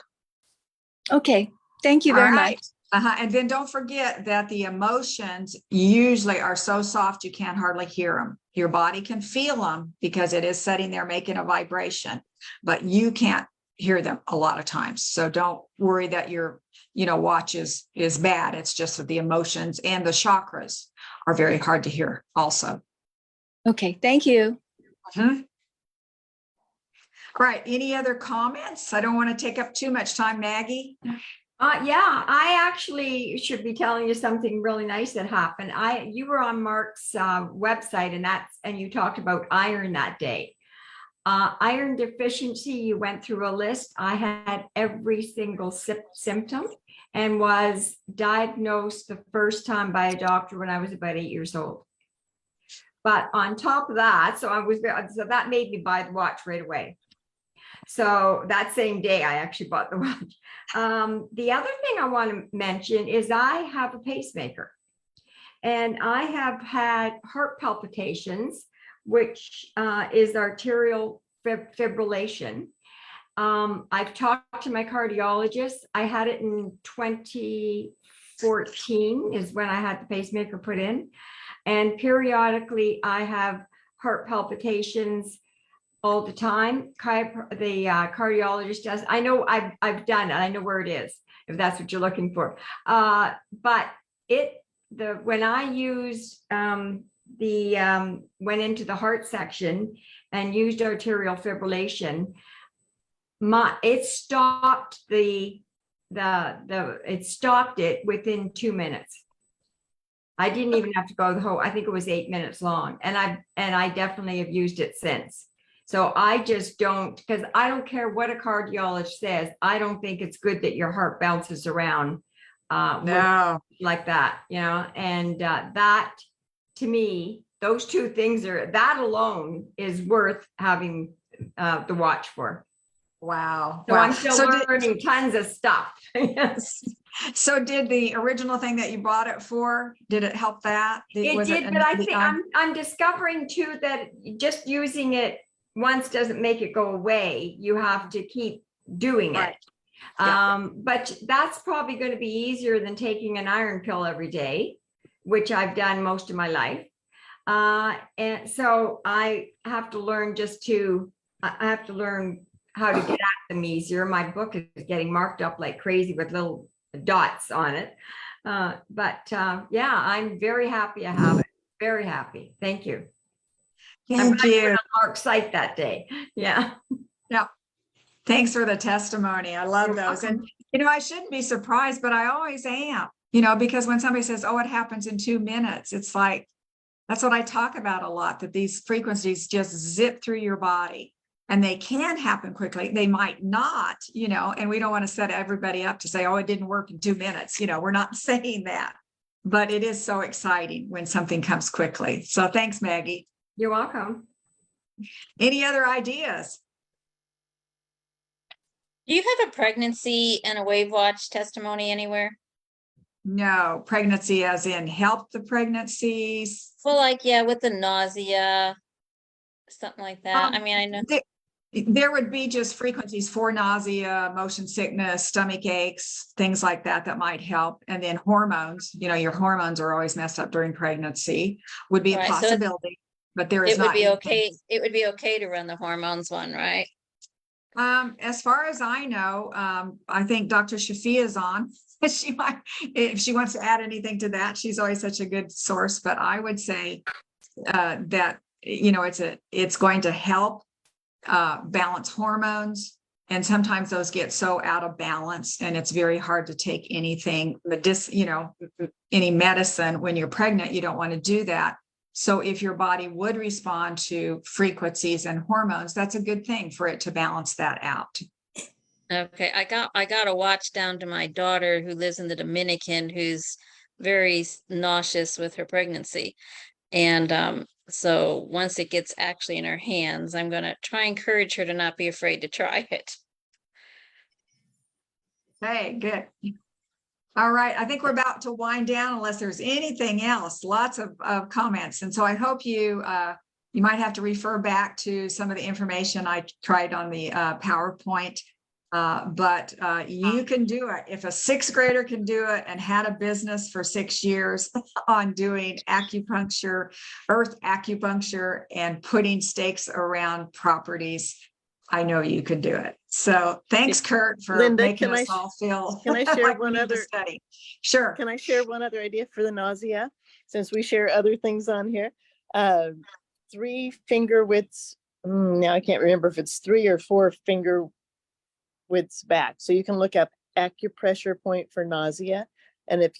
Okay. Thank you very much. And then don't forget that the emotions usually are so soft you can't hardly hear them. Your body can feel them because it is sitting there making a vibration, but you can't hear them a lot of times. So don't worry that your watch is bad. It's just that the emotions and the chakras are very hard to hear also. Okay, thank you. All right, any other comments? I don't want to take up too much time, Maggie. Yeah, I actually should be telling you something really nice that happened. You were on Mark's website, and you talked about iron that day. Iron deficiency, you went through a list. I had every single symptom and was diagnosed the first time by a doctor when I was about 8 years old. But on top of that, so that made me buy the watch right away. So that same day, I actually bought the watch. The other thing I want to mention is I have a pacemaker, and I have had heart palpitations, which is arterial fibrillation. I've talked to my cardiologist. I had it in 2014 is when I had the pacemaker put in. And periodically I have heart palpitations all the time. The cardiologist does. I know I've done it. I know where it is, if that's what you're looking for. But when I used went into the heart section and used arterial fibrillation, it stopped it stopped it within 2 minutes. I didn't even have to go the whole, I think it was 8 minutes long. And I definitely have used it since. So I just don't, because I don't care what a cardiologist says. I don't think it's good that your heart bounces around like that, and that, to me, those two things that alone is worth having the watch for. Wow. So I'm still learning tons of stuff. Yes. So did the original thing that you bought it for, did it help that? It did, but I think I'm discovering too that just using it once doesn't make it go away. You have to keep doing it. But that's probably going to be easier than taking an iron pill every day, which I've done most of my life. And so I have to learn I have to learn how to get at them easier. My book is getting marked up like crazy with little dots on it. Yeah, I'm very happy I have it. Very happy. Thank you. Thank you. Mark's site that day. Yeah. Yeah. Thanks for the testimony. I love those. And, I shouldn't be surprised, but I always am, because when somebody says, oh, it happens in 2 minutes, it's like, that's what I talk about a lot, that these frequencies just zip through your body and they can happen quickly. They might not, and we don't want to set everybody up to say, oh, it didn't work in 2 minutes. We're not saying that, but it is so exciting when something comes quickly. So thanks, Maggie. You're welcome. Any other ideas? Do you have a pregnancy and a WAVwatch testimony anywhere? No, pregnancy as in help the pregnancies. Well, like, yeah, with the nausea, something like that. I mean, I know. There would be just frequencies for nausea, motion sickness, stomach aches, things like that might help. And then hormones, your hormones are always messed up during pregnancy, would be a Right, so possibility, but there is it would not be anything. okay. It would be okay to run the hormones one, right? As far as I know, I think Dr. Shafia is on. She might, if she wants to add anything to that, she's always such a good source. But I would say that it's going to help balance hormones, and sometimes those get so out of balance, and it's very hard to take anything, any medicine when you're pregnant. You don't want to do that. So if your body would respond to frequencies and hormones, that's a good thing for it to balance that out. Okay, I got a watch down to my daughter who lives in the Dominican, who's very nauseous with her pregnancy. And so once it gets actually in her hands, I'm going to try and encourage her to not be afraid to try it. Hey, good. All right, I think we're about to wind down unless there's anything else. Lots of comments. And so I hope you might have to refer back to some of the information I tried on the PowerPoint. But you can do it. If a 6th grader can do it and had a business for 6 years on doing acupuncture, earth acupuncture, and putting stakes around properties, I know you could do it. So thanks, Kurt, for Linda, making us all feel. Can I share like we one need to other study? Sure. Can I share one other idea for the nausea? Since we share other things on here, 3 finger widths. Now I can't remember if it's 3 or 4 finger widths back. So you can look up acupressure point for nausea, and if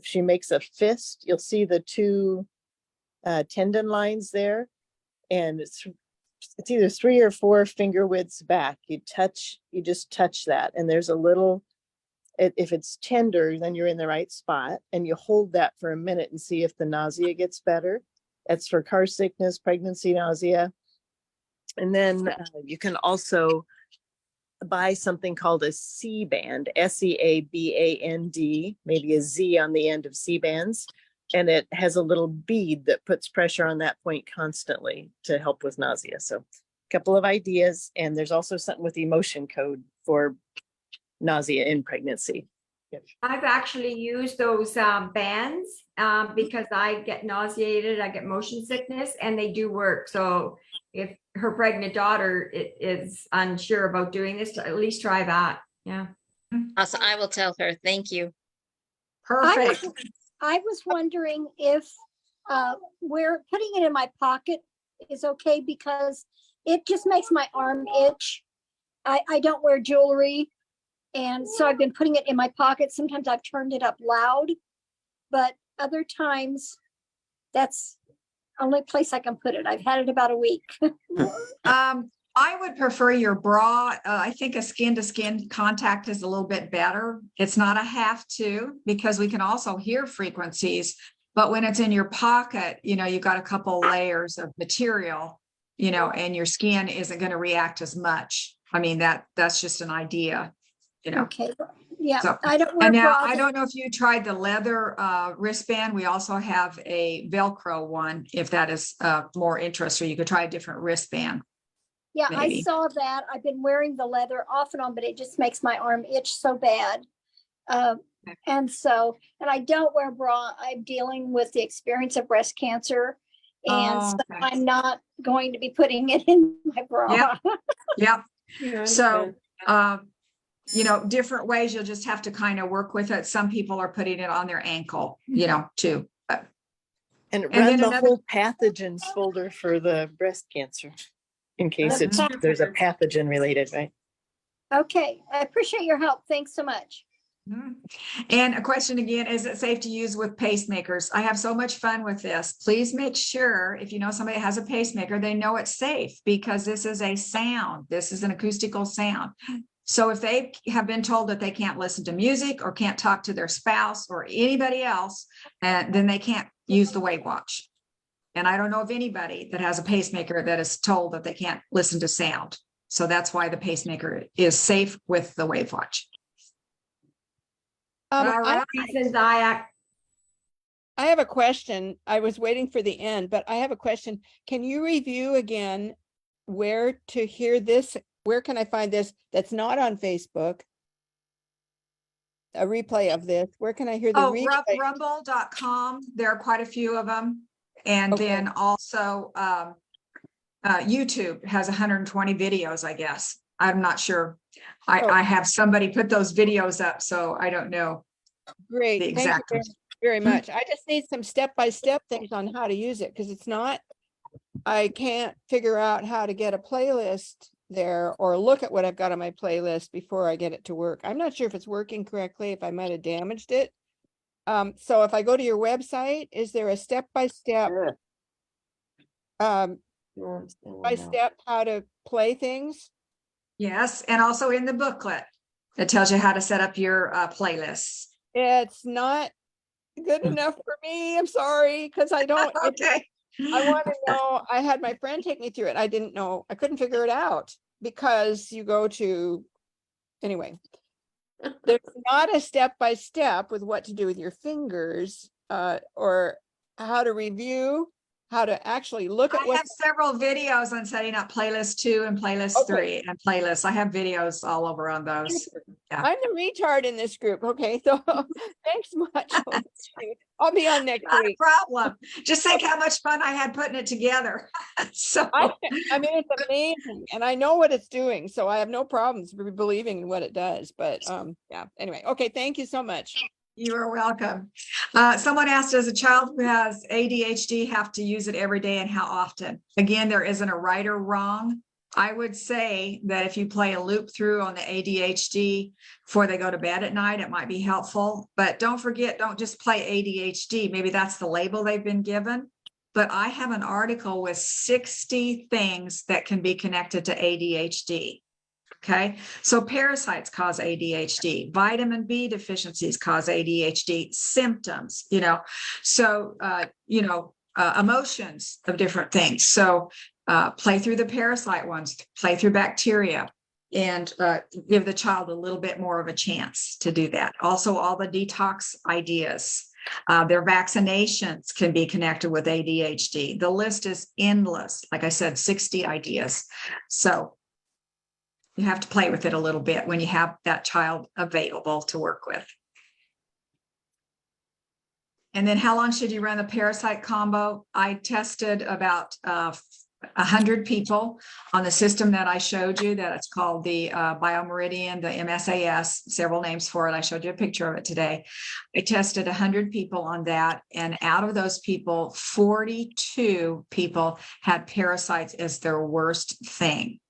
she makes a fist, you'll see the 2 tendon lines there, and it's either 3 or 4 finger widths back. You just touch that, and there's a little, if it's tender, then you're in the right spot, and you hold that for a minute and see if the nausea gets better. That's for car sickness, pregnancy nausea. And then you can also buy something called a C-band, SEABAND, maybe a Z on the end of C-bands. And it has a little bead that puts pressure on that point constantly to help with nausea. So a couple of ideas. And there's also something with emotion code for nausea in pregnancy. I've actually used those bands because I get nauseated, I get motion sickness, and they do work. So if her pregnant daughter is unsure about doing this, to at least try that. Yeah. Awesome. I will tell her. Thank you. Perfect. I was wondering if where putting it in my pocket is okay, because it just makes my arm itch. I don't wear jewelry, and so I've been putting it in my pocket. Sometimes I've turned it up loud, but other times that's the only place I can put it. I've had it about a week. I would prefer your bra. I think a skin-to-skin contact is a little bit better. It's not a have to, because we can also hear frequencies, but when it's in your pocket, you've got a couple layers of material, and your skin isn't going to react as much. I mean, that's just an idea, Okay. Yeah. So, I don't wear and now bras. I don't know if you tried the leather wristband. We also have a Velcro one, if that is more interest, or you could try a different wristband. Yeah, I maybe. saw that. I've been wearing the leather off and on, but it just makes my arm itch so bad. And I don't wear bra. I'm dealing with the experience of breast cancer. And so Okay. I'm not going to be putting it in my bra. Yep. Yeah, I So, understand. different ways, you'll just have to kind of work with it. Some people are putting it on their ankle, too. And And run then the another- whole pathogens folder for the breast cancer in case there's a pathogen related, right? Okay, I appreciate your help. Thanks so much. Mhm. And a question again, is it safe to use with pacemakers? I have so much fun with this. Please make sure if you know somebody has a pacemaker, they know it's safe because this is a sound. This is an acoustical sound. So if they have been told that they can't listen to music or can't talk to their spouse or anybody else, then they can't use the WAVwatch. And I don't know of anybody that has a pacemaker that is told that they can't listen to sound. So that's why the pacemaker is safe with the WAVwatch. All right. Reasons I have a question. I was waiting for the end, but I have a question. Can you review again where to hear this? Where can I find this that's not on Facebook? A replay of this. Where can I hear the replay? Rumble.com. There are quite a few of them. And then also YouTube has 120 videos, I guess. I'm not sure. I have somebody put those videos up, so I don't know. Great. The Thank exact you very much. I just need some step-by-step things on how to use it because it's not, I can't figure out how to get a playlist there or look at what I've got on my playlist before I get it to work. I'm not sure if it's working correctly, if I might have damaged it. So if I go to your website, is there a step-by-step how to play things? Yes, and also in the booklet, it tells you how to set up your playlists. It's not good enough for me. I'm sorry, because I don't. Okay. I want to know. I had my friend take me through it. I didn't know. I couldn't figure it out because you go to, anyway, there's not a step-by-step with what to do with your fingers or how to review, how to actually look at I have several videos on setting up playlist 2 and playlist 3 and playlists. I have videos all over on those. Yeah. I'm the retard in this group. Okay, so thanks much. I'll be on next Not week. a problem. Just think how much fun I had putting it together. So I mean, it's amazing, and I know what it's doing, so I have no problems believing in what it does. But yeah. Anyway, okay. Thank you so much. You are welcome. Someone asked, does a child who has ADHD have to use it every day and how often? Again, there isn't a right or wrong. I would say that if you play a loop through on the ADHD before they go to bed at night, it might be helpful. But don't forget, don't just play ADHD. Maybe that's the label they've been given. But I have an article with 60 things that can be connected to ADHD. Okay, so parasites cause ADHD, vitamin B deficiencies cause ADHD, symptoms, so, emotions of different things. So play through the parasite ones, play through bacteria, and give the child a little bit more of a chance to do that. Also, all the detox ideas. Their vaccinations can be connected with ADHD. The list is endless. Like I said, 60 ideas. So you have to play with it a little bit when you have that child available to work with. And then how long should you run the parasite combo? I tested about 100 people on the system that I showed you, that it's called the Biomeridian, the MSAS, several names for it. I showed you a picture of it today. I tested 100 people on that. And out of those people, 42 people had parasites as their worst thing.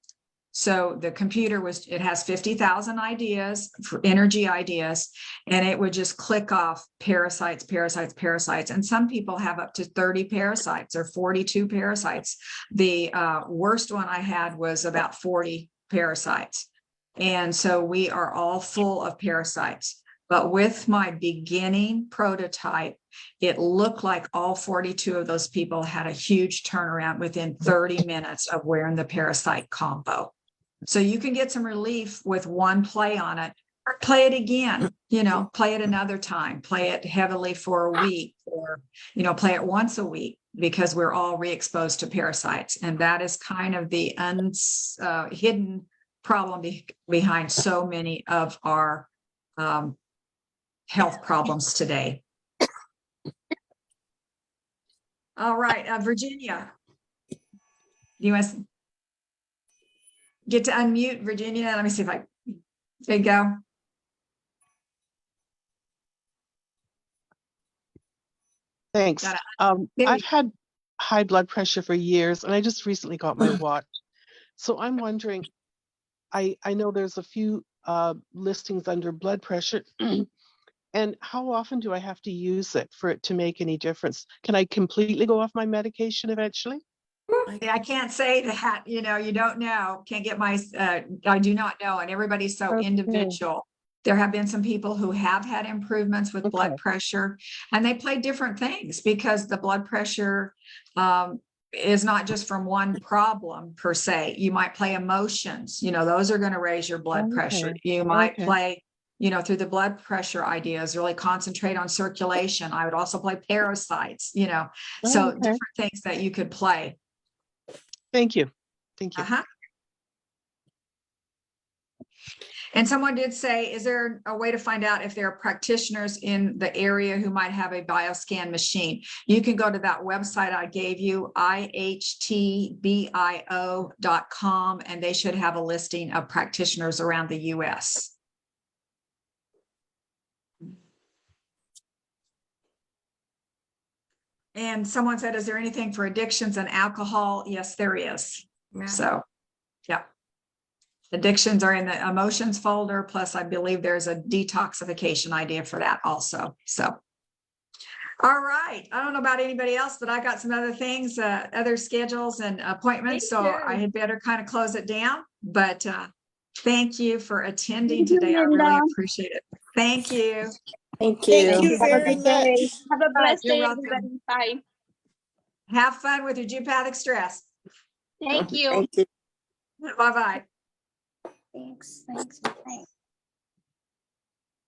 So the computer it has 50,000 ideas for energy ideas, and it would just click off parasites, parasites, parasites. And some people have up to 30 parasites or 42 parasites. The worst one I had was about 40 parasites. And so we are all full of parasites. But with my beginning prototype, it looked like all 42 of those people had a huge turnaround within 30 minutes of wearing the parasite combo. So you can get some relief with one play on it, or play it again, play it another time, play it heavily for a week, or, play it once a week. because we're all re-exposed to parasites. And that is kind of the hidden problem behind so many of our health problems today. All right, Virginia. You want to get to unmute, Virginia? Let me see if there you go. Thanks. I've had high blood pressure for years, and I just recently got my watch. So I'm wondering, I know there's a few listings under blood pressure, and how often do I have to use it for it to make any difference? Can I completely go off my medication eventually? I can't say that, you don't know, can't get my, I do not know, and everybody's so individual. There have been some people who have had improvements with blood pressure, and they play different things because the blood pressure is not just from one problem per se. You might play emotions, those are going to raise your blood pressure. You might play, through the blood pressure ideas, really concentrate on circulation. I would also play parasites, so different things that you could play. Thank you. Thank you. And someone did say, is there a way to find out if there are practitioners in the area who might have a bioscan machine? You can go to that website I gave you, ihtbio.com, and they should have a listing of practitioners around the US. And someone said, is there anything for addictions and alcohol? Yes, there is. Yeah. So, yeah. Addictions are in the emotions folder. Plus, I believe there's a detoxification idea for that also. So, all right. I don't know about anybody else, but I got some other things, other schedules and appointments. So I had better kind of close it down. But thank you for attending today. I really appreciate it. Thank you. Thank you. Thank you very much. Have a blessed You're day, welcome. everybody. Bye. Have fun with your geopathic stress. Thank you. Thank you. Bye-bye. Thanks.